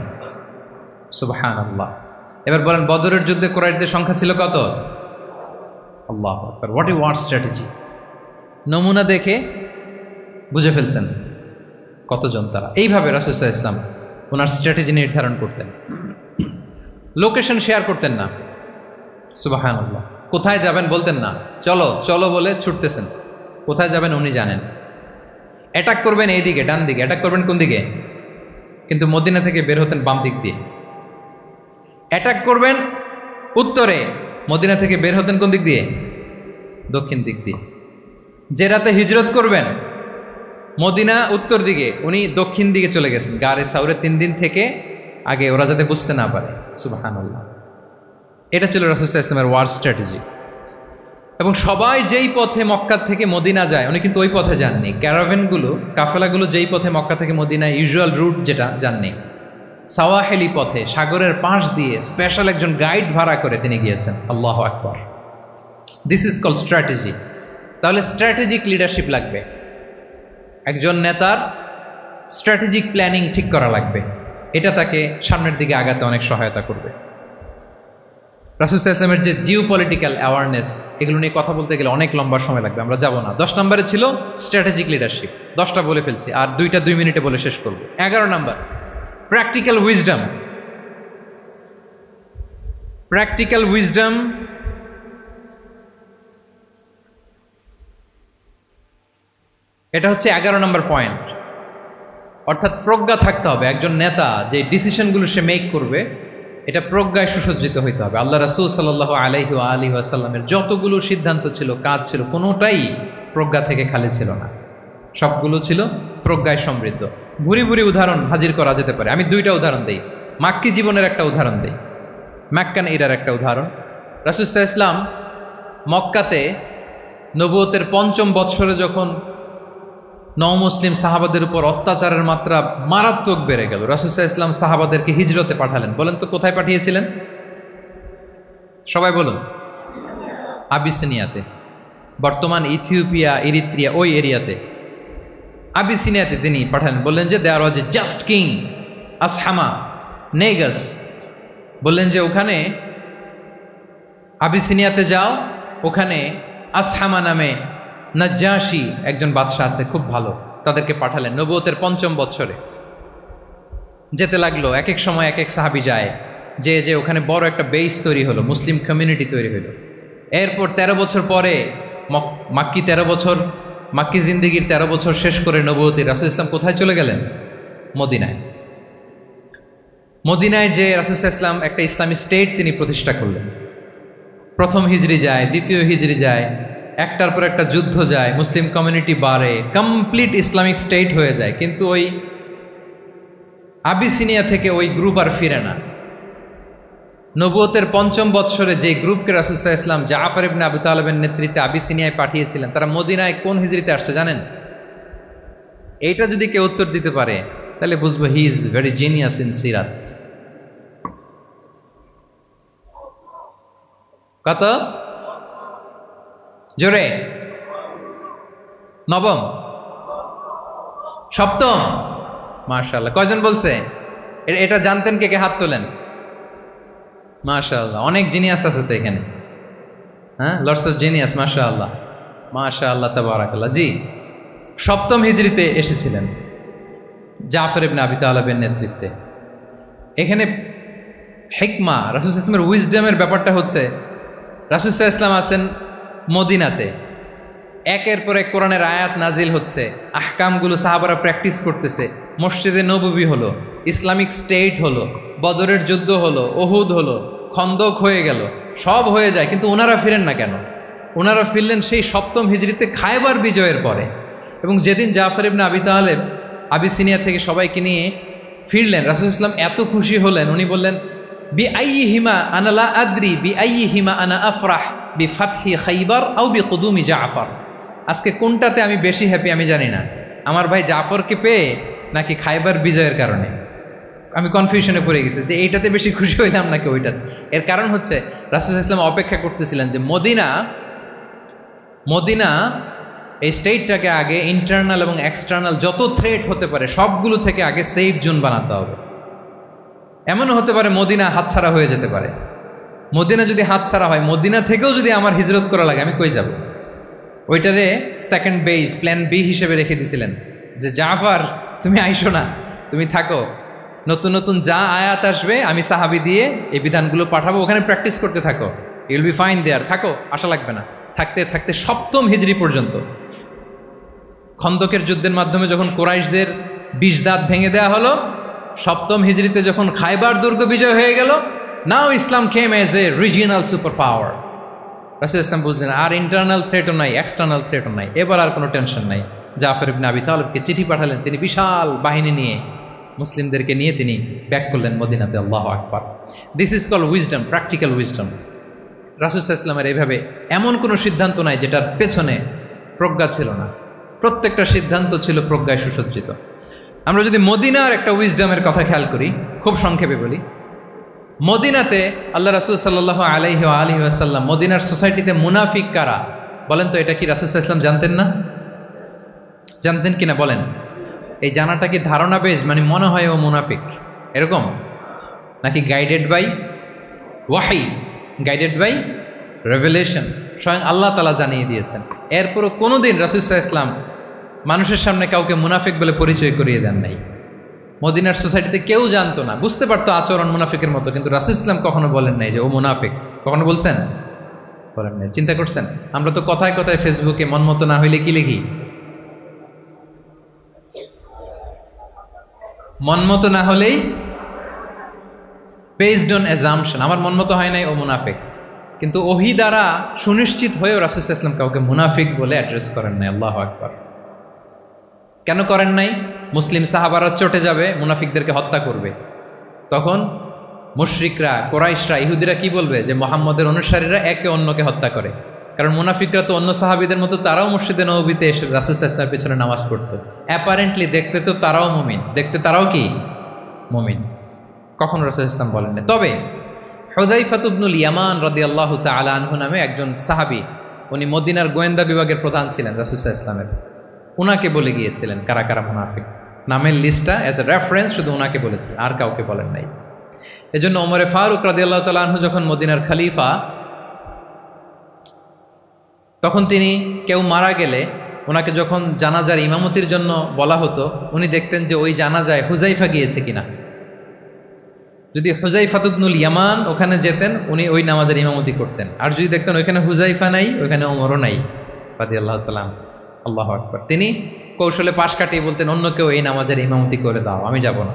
সুবহানাল্লাহ। এবার বলেন বদরের যুদ্ধে কুরাইশদের সংখ্যা ছিল কত? আল্লাহু আকবার, হোয়াট এ ওয়ার স্ট্র্যাটেজি। নমুনা দেখে বুঝে ফেলছেন কতজন তারা। এইভাবে রাসূল সাল্লাল্লাহু আলাইহি ওয়াসাল্লাম ওনার স্ট্র্যাটেজি নির্ধারণ করতেন। লোকেশন শেয়ার করতেন না। সুবহানাল্লাহ। কোথায় যাবেন বলতেন না, চলো চলো বলে ছুটতেছেন। কোথায় যাবেন উনি জানেন। অ্যাটাক করবেন এই দিকে, ডান দিকে, অ্যাটাক করবেন কোন দিকে, কিন্তু মদিনা থেকে বের হতেন বাম দিক দিয়ে। অ্যাটাক করবেন উত্তরে, মদিনা থেকে বের হতেন কোন দিক দিয়ে, দক্ষিণ দিক দিয়ে। যে রাতে হিজরত করবেন মদিনা উত্তর দিকে, উনি দক্ষিণ দিকে চলে গেছেন গারে সাউরে 3 দিন থেকে আগে, ওরা যাতে বুঝতে না পারে। সুবহানাল্লাহ। এটা ছিল রাসূল সাল্লাল্লাহু আলাইহি ওয়াসাল্লামের ওয়ার স্ট্র্যাটেজি। এবং সবাই যেই পথে মক্কা থেকে মদিনা যায় উনি কিন্তু ওই পথে যাননি। ক্যারাভেনগুলো, কাফেলাগুলো যেই পথে মক্কা থেকে মদিনা ইউজুয়াল রুট যেটা, যাননি। সাওয়াহেলি পথে, সাগরের পাশ দিয়ে স্পেশাল একজন গাইড ভাড়া করে তিনি গিয়েছেন। আল্লাহু আকবার। This is call strategy. তাহলে স্ট্র্যাটেজিক লিডারশিপ লাগবে, একজন নেতার স্ট্র্যাটেজিক প্ল্যানিং ঠিক করা লাগবে। এটা তাকে সামনের দিকে আগাতে অনেক সহায়তা করবে। রাসূল সাল্লাল্লাহু আলাইহি ওয়াসাল্লামের যে জিও পলিটিক্যাল অ্যাওয়ারনেস, এগুলো নিয়ে কথা বলতে গেলে অনেক লম্বা সময় লাগবে, আমরা যাব না। 10 নম্বরে ছিল স্ট্র্যাটেজিক লিডারশিপ, 10টা বলে ফেলছি, আর 2টা 2 মিনিটে বলে শেষ করব। 11 নম্বর প্র্যাকটিক্যাল উইজডম। প্র্যাকটিক্যাল উইজডম এটা হচ্ছে 11 নম্বর পয়েন্ট। অর্থাৎ প্রজ্ঞা থাকতে হবে। একজন নেতা যে ডিসিশনগুলো সে মেক করবে, এটা প্রজ্ঞায় সুসজ্জিত হইতে হবে। আল্লাহ রাসূল সাল্লাল্লাহু আলাইহি ওয়া আলিহি ওয়াসাল্লামের যতগুলো সিদ্ধান্ত ছিল, কাজ ছিল, কোনোটাই প্রজ্ঞা থেকে খালি ছিল না, সবগুলো ছিল প্রজ্ঞায় সমৃদ্ধ। ভুরি ভুরি উদাহরণ হাজির করা যেতে পারে। আমি 2টা উদাহরণ দেই, মাক্কি জীবনের একটা উদাহরণ দেই, মাক্কান এরার একটা উদাহরণ। রাসূল সাল্লাল্লাহু আলাইহি ওয়াসাল্লাম মক্কাতে নবুয়তের 5ম বছরে যখন নও-মুসলিম সাহাবাদের উপর অত্যাচারের মাত্রা মারাত্মক বেড়ে গেল, রাসূল সাল্লাল্লাহু আলাইহি ওয়াসাল্লাম সাহাবাদেরকে হিজরতে পাঠালেন। বলেন তো কোথায় পাঠিয়েছিলেন? সবাই বলুন। আবিসিনিয়াতে, বর্তমান ইথিওপিয়া, ইরিত্রিয়া, ওই এরিয়াতে, আবিসিনিয়াতে তিনি পাঠালেন। বললেন যে দেয়ার ওয়াজ এ জাস্ট কিং আসহামা নেগাস, বললেন যে ওখানে আবিসিনিয়াতে যাও, ওখানে আসহামা নামে নাজ্জাশী একজন বাদশাহ আছে, খুব ভালো। তাদেরকে পাঠালেন নবুয়তের 5ম বছরে। যেতে লাগলো, এক এক সময় এক এক সাহাবী যায়, যে ওখানে বড় একটা বেস তৈরি হলো, মুসলিম কমিউনিটি তৈরি হলো। এরপর 13 বছর পরে মাক্কি 13 বছর, মাক্কি জিন্দেগির 13 বছর শেষ করে নবুয়তে রাসূল ইসলাম কোথায় চলে গেলেন? মদিনায়। মদিনায় যে রাসূল ইসলাম একটা ইসলামী স্টেট তিনি প্রতিষ্ঠা করলেন। প্রথম হিজরি যায়, দ্বিতীয় হিজরি যায়, একটার পর একটা যুদ্ধ যায়, মুসলিম কমিউনিটি বাড়ে, কমপ্লিট ইসলামিক স্টেট হয়ে যায়। কিন্তু ওই আবিসিনিয়া থেকে ওই গ্রুপ আর ফিরে না। নবুয়তের 5ম বৎসরে যে গ্রুপকে রাসূল সাল্লাল্লাহু আলাইহি ওয়াসাল্লাম জাফর ইবনে আবু তালেবের নেতৃত্বে আবিসিনিয়ায় পাঠিয়েছিলেন, তারা মদিনায় কোন হিজরিতে আসছে জানেন? এইটা যদি কেউ উত্তর দিতে পারে তাহলে বুঝবো he is very genius in সিরাত। কত জোরে? নবম, সপ্তম? মাশাআল্লাহ। কয়জন বলছে? এটা জানতেন কে কে? হাত তোলেন। মাশাআল্লাহ, অনেক জিনিয়াস আছে তো এখানে। হ্যাঁ, লটস অফ জিনিয়াস। মাশাআল্লাহ, মাশাআল্লাহ, তাবারাকাল্লাহ। জি, 7ম হিজরিতে এসেছিলেন জাফর ইবনে আবি তালেবের নেতৃত্বে। এখানে হিকমা, রাসূল সাল্লাল্লাহু আলাইহি ওয়াসাল্লামের উইজডমের ব্যাপারটা হচ্ছে, রাসূল সাল্লাল্লাহু আলাইহি ওয়াসাল্লাম আছেন মদিনাতে, একের পর এক কোরআনের আয়াত নাজিল হচ্ছে, আহকামগুলো সাহাবারা প্র্যাকটিস করতেছে, মসজিদে নববী হলো, ইসলামিক স্টেট হলো, বদরের যুদ্ধ হলো, ওহুদ হলো, খন্দক হয়ে গেল, সব হয়ে যায়, কিন্তু ওনারা ফিরেন না কেন? ওনারা ফিরলেন সেই 7ম হিজরিতে খায়বার বিজয়ের পরে। এবং যেদিন জাফর ইবনে আবি তালেব আবিসিনিয়া থেকে সবাইকে নিয়ে ফিরলেন, রাসূল ইসলাম এত খুশি হলেন, উনি বললেন, বি আইয়িহিমা আনা লা আদরি বি আইয়িহিমা আনা আফরাহ বি ফাতহি খাইবার আও বি কুদুমি জাফর। আজকে কোনটাতে আমি বেশি হ্যাপি আমি জানি না, আমার ভাই জাফরকে পেয়ে নাকি খাইবার বিজয়ের কারণে। আমি কনফিউশনে পড়ে গেছি যে এইটাতে বেশি খুশি হইলাম নাকি ওইটাতে। এর কারণ হচ্ছে রাসূল ইসলাম অপেক্ষা করতেছিলেন যে মদিনা এই স্টেটটাকে আগে ইন্টারনাল এবং এক্সটার্নাল যত থ্রেট হতে পারে সবগুলো থেকে আগে সেফ জোন বানাতে হবে। এমনও হতে পারে মদিনা হাতছাড়া হয়ে যেতে পারে। মদিনা যদি হাতছাড়া হয়, মদিনা থেকেও যদি আমার হিজরত করা লাগে, আমি কই যাব? ওইটারে সেকেন্ড বেস, প্ল্যান বি হিসেবে রেখে দিয়েছিলেন যে জাফর তুমি আইসো না, তুমি থাকো, নতুন নতুন যা আয়াত আসবে আমি সাহাবি দিয়ে এই বিধানগুলো পাঠাবো, ওখানে প্র্যাকটিস করতে থাকো, ইউল বি ফাইন দেয়ার, থাকো, আশা লাগবে না। থাকতে থাকতে 7ম হিজরি পর্যন্ত, খন্দকের যুদ্ধের মাধ্যমে যখন কুরাইশদের 20 দাঁত ভেঙে দেওয়া হলো, 7ম হিজরিতে যখন খায়বার দুর্গ বিজয় হয়ে গেল, now Islam came as a regional super power. রাসূল ইসলাম বুঝলেন আর ইন্টারনাল থ্রেটও নাই, এক্সটার্নাল থ্রেটও নাই, এবার আর কোনো টেনশন নাই। জাফর ইবনে আবি তালেবকে চিঠি পাঠালেন, তিনি বিশাল বাহিনী নিয়ে মুসলিমদেরকে নিয়ে তিনি ব্যাক করলেন মদিনাতে। আল্লাহু আকবার। This is call wisdom, practical wisdom. রাসূল ইসলামের এইভাবে এমন কোনো সিদ্ধান্ত নাই যেটার পেছনে প্রজ্ঞা ছিল না, প্রত্যেকটা সিদ্ধান্ত ছিল প্রজ্ঞায় সুসজ্জিত। আমরা যদি মদিনার একটা উইজডমের কথা খেয়াল করি, খুব সংক্ষেপে বলি, মদিনাতে আল্লাহ রাসূল সাল্লাল্লাহু আলাইহি ওয়া আলিহি ওয়াসাল্লাম, মদিনার সোসাইটিতে মুনাফিক কারা বলেন তো? এটা কি রাসূল সাল্লাল্লাহু আলাইহি ওয়াসাল্লাম জানতেন না? জানতেন কিনা বলেন? এই জানাটা কি ধারণা বেজ, মানে মনে হয় ও মুনাফিক এরকম, নাকি গাইডেড বাই ওয়াহি, গাইডেড বাই রেভেলেশন? স্বয়ং আল্লাহ তাআলা জানিয়ে দিয়েছেন। এরপরও কোনোদিন রাসূল সাল্লাল্লাহু আলাইহি ওয়াসাল্লাম মানুষের সামনে কাউকে মুনাফিক বলে পরিচয় করিয়ে দেন নাই। মদিনার সোসাইটিতে কেউ জানতো না, বুঝতে পারতো আচরণ মুনাফিকের মতো, কিন্তু রাসূল ইসলাম কখনো বলেন নাই যে ও মুনাফিক। কখনো বলছেন? বলেন নাই। চিন্তা করছেন? আমরা তো কথায় কথায় ফেসবুকে মন মতো না হইলে কি লিখি? মন মতো না হলেই বেসড অন অ্যাজাম্পশন, আমার মন মতো হয় নাই, ও মুনাফিক। কিন্তু ওহী দ্বারা সুনিশ্চিত হয়েও রাসূল সাল্লাল্লাহু আলাইহি ওয়াসাল্লাম কাউকে মুনাফিক বলে অ্যাড্রেস করেন নাই। আল্লাহু আকবার। কেন করেন নাই? মুসলিম সাহাবারা চটে যাবে, মুনাফিকদেরকে হত্যা করবে, তখন মুশরিকরা, কোরাইশরা, ইহুদিরা কি বলবে? যে মুহাম্মদের অনুসারীরা একে অন্যকে হত্যা করে। কারণ মুনাফিকরা তো অন্য সাহাবীদের মতো তারাও মসজিদে নববীতে এসে রাসূল সাল্লাল্লাহু আলাইহি ওয়াসাল্লামের পেছনে নামাজ পড়তো। অ্যাপারেন্টলি দেখতে তো তারাও মুমিন, দেখতে তারাও কি মুমিন। কখনো রাসূল সাল্লাল্লাহু আলাইহি ওয়াসাল্লাম বলেন না। তবে হুযায়ফা ইবনুল ইয়ামান রাদিয়াল্লাহু তাআলা আনহু নামে একজন সাহাবী, উনি মদিনার গোয়েন্দা বিভাগের প্রধান ছিলেন রাসূল সাল্লাল্লাহু আলাইহি ওয়াসাল্লামের, উনাকে বলে গিয়েছিলেন কারা কারা মুনাফিক, নামের লিস্টটা অ্যাজ এ রেফারেন্স শুধু উনাকে বলেছিলেন, আর কাউকে বলেন নাই। এজন্য ওমরে ফারুক রাদিয়াল্লাহু তাআলা আনহু যখন মদিনার খলিফা, তখন তিনি কেউ মারা গেলে ওনাকে যখন জানাজার ইমামতির জন্য বলা হতো, উনি দেখতেন যে ওই জানাজায় হুযায়ফা গিয়েছে কিনা। যদি হুযায়ফা ইবনুল ইয়ামান ওখানে যেতেন, উনি ওই নামাজের ইমামতি করতেন। আর যদি দেখতেন ওইখানে হুযায়ফা নাই, ওইখানে ওমরও নাই রাদিয়াল্লাহু তাআলা। আল্লাহু আকবার। তিনি কৌশলে পাশ কাটিয়ে বলতেন, অন্য কেউ এই নামাজের ইমামতি করে দাও, আমি যাব না।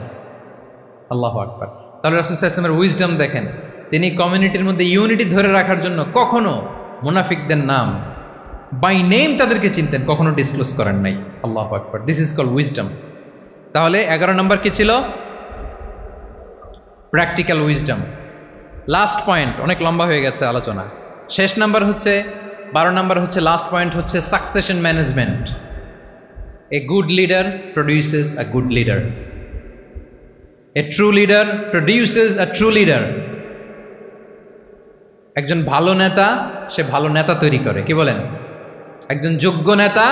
আল্লাহু আকবার। তাহলে রাসূল সাল্লাল্লাহু আলাইহি ওয়াসাল্লামের উইজডম দেখেন, তিনি কমিউনিটির মধ্যে ইউনিটি ধরে রাখার জন্য কখনো মুনাফিকদের নাম বাই নেম তাদেরকে চিনতেন, কখনো ডিসক্লোজ করেন নাই। আল্লাহু আকবার। This is called wisdom. তাহলে 11 নম্বর কি ছিল? Practical wisdom. লাস্ট পয়েন্ট, অনেক লম্বা হয়ে গেছে আলোচনা। শেষ নাম্বার হচ্ছে 12 নম্বর হচ্ছে, লাস্ট পয়েন্ট হচ্ছে succession management. A good leader produces a good leader, a true leader produces a true leader. একজন ভালো নেতা সে ভালো নেতা তৈরি করে, কি বলেন? একজন যোগ্য নেতা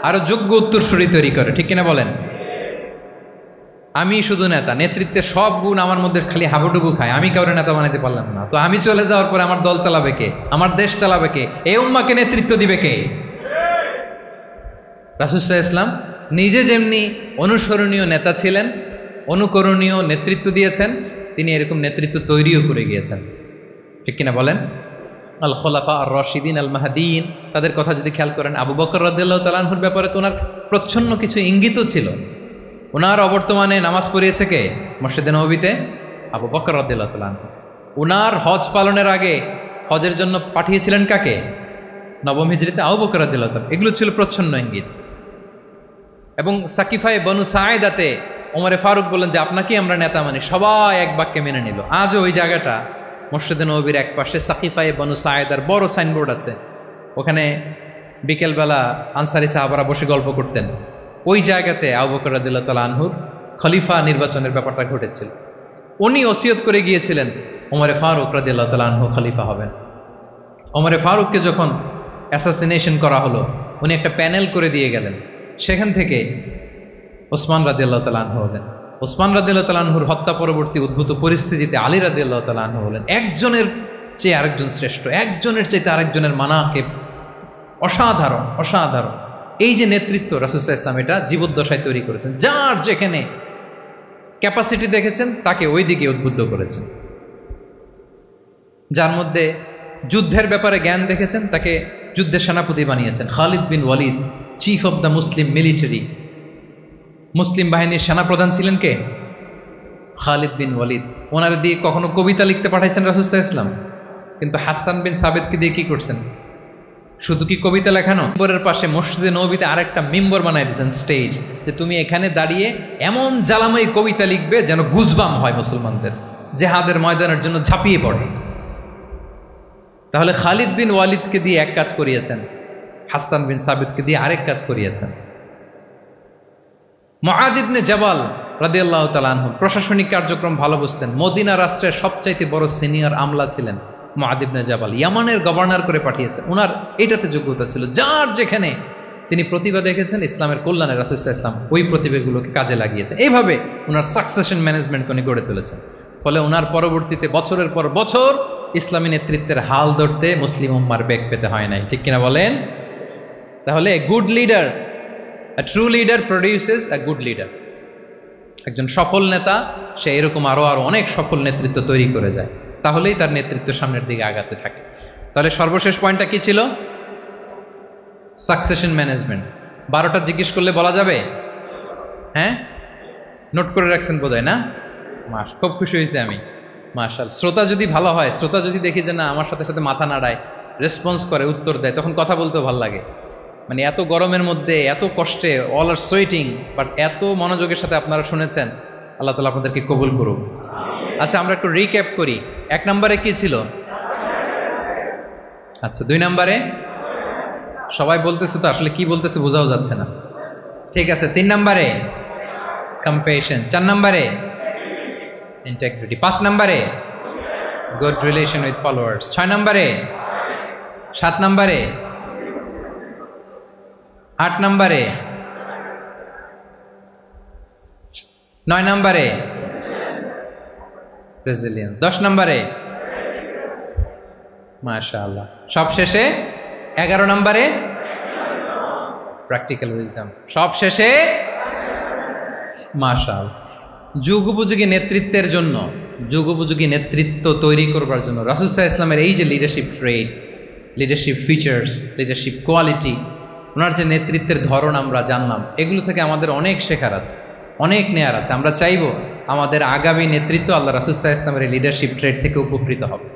আরো যোগ্য উত্তরসূরি তৈরি করে, ঠিক কিনা বলেন? আমি শুধু নেতা, নেতৃত্বের সব গুণ আমার মধ্যে খালি হাবুডুবু খায়, আমি কাউরে নেতা বানাতে পারলাম না, তো আমি চলে যাওয়ার পরে আমার দল চালাবে কে? আমার দেশ চালাবে কে? এই উম্মাকে নেতৃত্ব দিবে কে? রাসূল সাল্লাল্লাহু আলাইহি ওয়াসাল্লাম নিজে যেমনি অনুসরণীয় নেতা ছিলেন, অনুকরণীয় নেতৃত্ব দিয়েছেন, তিনি এরকম নেতৃত্ব তৈরিও করে গিয়েছেন, ঠিক কিনা বলেন? আল খোলাফা আর রশিদিন আল মাহদিন, তাদের কথা যদি খেয়াল করেন, আবু বকর রাদিয়াল্লাহু তাআলা আনহুর ব্যাপারে তো ওনার প্রচ্ছন্ন কিছু ইঙ্গিতও ছিল। ওনার অবর্তমানে নামাজ পড়িয়েছে কে মসজিদে নববীতে? আবু বকর রাদিয়াল্লাহু তাআলা আনহু। ওনার হজ পালনের আগে হজের জন্য পাঠিয়েছিলেন কাকে? নবম হিজরিতে আবু বকর রাদিয়াল্লাহু তাআলা। এগুলো ছিল প্রচ্ছন্ন ইঙ্গিত। এবং সাকিফায়ে বনু সাঈদাতে ওমরে ফারুক বললেন যে আপনাকেই আমরা নেতা মানি, সবাই এক বাক্যে মেনে নিল। আজও ওই জায়গাটা মসজিদে নববীর এক পাশে সাকিফায়ে বনু সাঈদার বড় সাইনবোর্ড আছে, ওখানে বিকেলবেলা আনসারি সাহাবারা বসে গল্প করতেন। ওই জায়গাতে আবু বকর রাদিয়াল্লাহু তাআলা আনহুর খলিফা নির্বাচনের ব্যাপারটা ঘটেছিল। উনি ওসিয়ত করে গিয়েছিলেন ওমরে ফারুক রাদিয়াল্লাহু তাআলা আনহু খলিফা হবেন। ওমরে ফারুককে যখন অ্যাসাসিনেশন করা হলো, উনি একটা প্যানেল করে দিয়ে গেলেন। সেখান থেকে ওসমান রাদিয়াল্লাহু তাআলা আনহু হলেন। ওসমান রাদিয়াল্লাহু তাআলা আনহুর হত্যা পরবর্তী উদ্ভূত পরিস্থিতিতে আলী রাদিয়াল্লাহু তাআলা আনহু হলেন। একজনের চেয়ে আরেকজন শ্রেষ্ঠ, একজনের চাইতে আরেকজনের মানাকিব অসাধারণ অসাধারণ। এই যে নেতৃত্ব রাসূল সাল্লাল্লাহু আলাইহি ওয়াসাল্লাম এটা জীবদ্দশায় তৈরি করেছেন। যার যেখানে ক্যাপাসিটি দেখেছেন তাকে ওই দিকে উদ্বুদ্ধ করেছেন। যার মধ্যে যুদ্ধের ব্যাপারে জ্ঞান দেখেছেন তাকে যুদ্ধের সেনাপতি বানিয়েছেন। Khalid bin Walid, chief of the Muslim military, মুসলিম বাহিনীর সেনাপ্রধান ছিলেন কে? খালিদ বিন ওয়ালিদ। ওনার দিয়ে কখনো কবিতা লিখতে পাঠাইছেন রাসূল সাল্লাল্লাহু আলাইহি ওয়াসাল্লাম, কিন্তু হাসান বিন সাবিতকে দিয়ে কি করছেন? শুধু কি কবিতা লেখানো? মিম্বরের পাশে মসজিদে নববীতে আরেকটা মিম্বর বানাই দিয়েছেন, স্টেজ, যে তুমি এখানে দাঁড়িয়ে এমন জ্বালাময়ী কবিতা লিখবে যেন গুজবাম হয় মুসলমানদের, জেহাদের ময়দানের জন্য ঝাঁপিয়ে পড়ে। তাহলে খালিদ বিন ওয়ালিদকে দিয়ে এক কাজ করিয়েছেন, হাসান বিন সাবিতকে দিয়ে আরেক কাজ করিয়েছেন। মুআদ ইবনে জাবাল রাদিয়াল্লাহু তাআলা আনহু প্রশাসনিক কার্যক্রম ভালো বুঝতেন। মদিনা রাষ্ট্রের সবচাইতে বড় সিনিয়র আমলা ছিলেন মুআদ ইবনে জাবাল, ইয়ামানের গভর্নর করে পাঠিয়েছেন। ওনার এটাতে যোগ্যতা ছিল। যার যেখানে তিনি প্রতিভা দেখেছেন ইসলামের কল্যাণে রাসূল সাল্লাল্লাহু আলাইহি ওয়াসাল্লাম ওই প্রতিভাগুলোকে কাজে লাগিয়েছেন। এইভাবে ওনার সাকসেশন ম্যানেজমেন্ট উনি গড়ে তুলেছেন। ফলে ওনার পরবর্তীতে বছরের পর বছর ইসলামী নেতৃত্বের হাল ধরতে মুসলিম উম্মার বেগ পেতে হয় নাই, ঠিক কিনা বলেন? তাহলে good leader, a true leader produces a good leader. একজন সফল নেতা সে এরকম আরো অনেক সফল নেতৃত্ব তৈরি করে যায়, তাহলেই তার নেতৃত্ব সামনের দিকে আগাতে থাকে। তাহলে সর্বশেষ পয়েন্টটা কি ছিল? Succession management. 12টা জিজ্ঞেস করলে বলা যাবে? হ্যাঁ, নোট করে রাখছেন বোধহয় না? খুব খুশি হয়েছে আমি, মাশাআল্লাহ। শ্রোতা যদি ভালো হয়, শ্রোতা যদি দেখি যে না আমার সাথে সাথে মাথা নাড়ায়, রেসপন্স করে, উত্তর দেয়, তখন কথা বলতেও ভালো লাগে। মানে এত গরমের মধ্যে, এত কষ্টে, অল আর সোয়েটিং, বাট এত মনোযোগের সাথে আপনারা শুনেছেন। আল্লাহ তাআলা আপনাদেরকে কবুল করুক। আচ্ছা, আমরা একটু রিক্যাপ করি। 1 নম্বরে কি ছিল? আচ্ছা, 2 নম্বরে সবাই বলতেছে তো, আসলে কি বলতেছে বোঝাও যাচ্ছে না। ঠিক আছে, 3 নম্বরে কম্প্যাশন, 4 নম্বরে ইন্টিগ্রিটি, 5 নম্বরে গুড রিলেশন উইথ ফলোয়ার্স, 6 নম্বরে, 7 নম্বরে, 8 নম্বরে, 9 নম্বরে রেজিলিয়েন্স, 10 নম্বরে মাশাআল্লাহ, সব শেষে 11 নম্বরে প্র্যাকটিক্যাল উইজডম, সব শেষে মাশাআল্লাহ। যুগোপযোগী নেতৃত্বের জন্য, যুগোপযোগী নেতৃত্ব তৈরি করবার জন্য রাসূল সাল্লাল্লাহু আলাইহি ওয়াসাল্লামের এই যে leadership trait, leadership features, leadership quality, ওনার যে নেতৃত্বের ধরন আমরা জানলাম, এগুলো থেকে আমাদের অনেক শেখার আছে, অনেক নেয়ার আছে। আমরা চাইবো আমাদের আগামী নেতৃত্ব আল্লাহ রাসূল সাল্লাল্লাহু আলাইহি ওয়াসাল্লামের লিডারশিপ ট্রেড থেকে উপকৃত হবে।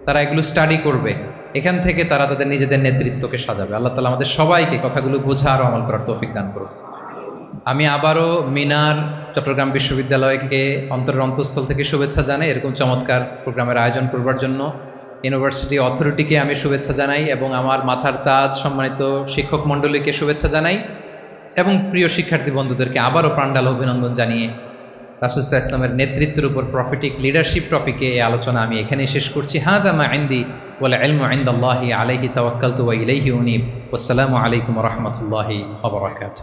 তারা এগুলো স্টাডি করবে, এখান থেকে তারা তাদের নিজেদের নেতৃত্বকে সাজাবে। আল্লাহ তাআলা আমাদের সবাইকে কথাগুলো বোঝা আর আমল করার তৌফিক দান করুন। আমি আবারও মিনার চট্টগ্রাম বিশ্ববিদ্যালয়কে অন্তরের অন্তঃস্থল থেকে শুভেচ্ছা জানাই। এরকম চমৎকার প্রোগ্রামের আয়োজন করবার জন্য ইউনিভার্সিটি অথরিটিকে আমি শুভেচ্ছা জানাই, এবং আমার মাথার তাজ সম্মানিত শিক্ষক মণ্ডলীকে শুভেচ্ছা জানাই, এবং প্রিয় শিক্ষার্থী বন্ধুদেরকে আবারও প্রাণঢাল অভিনন্দন জানিয়ে রাসূল সাল্লাল্লাহু আলাইহি ওয়াসাল্লামের নেতৃত্বের উপর প্রফিটিক লিডারশিপ টপিকে এই আলোচনা আমি এখানেই শেষ করছি। হাযা মা ইনদি ওয়াল ইলমু ইনদাল্লাহি আলাইহি তাওয়াক্কালতু ওয়া ইলাইহি উনীব। ওয়াসসালামু আলাইকুম ওয়া রাহমাতুল্লাহি ওয়া বারাকাতুহু।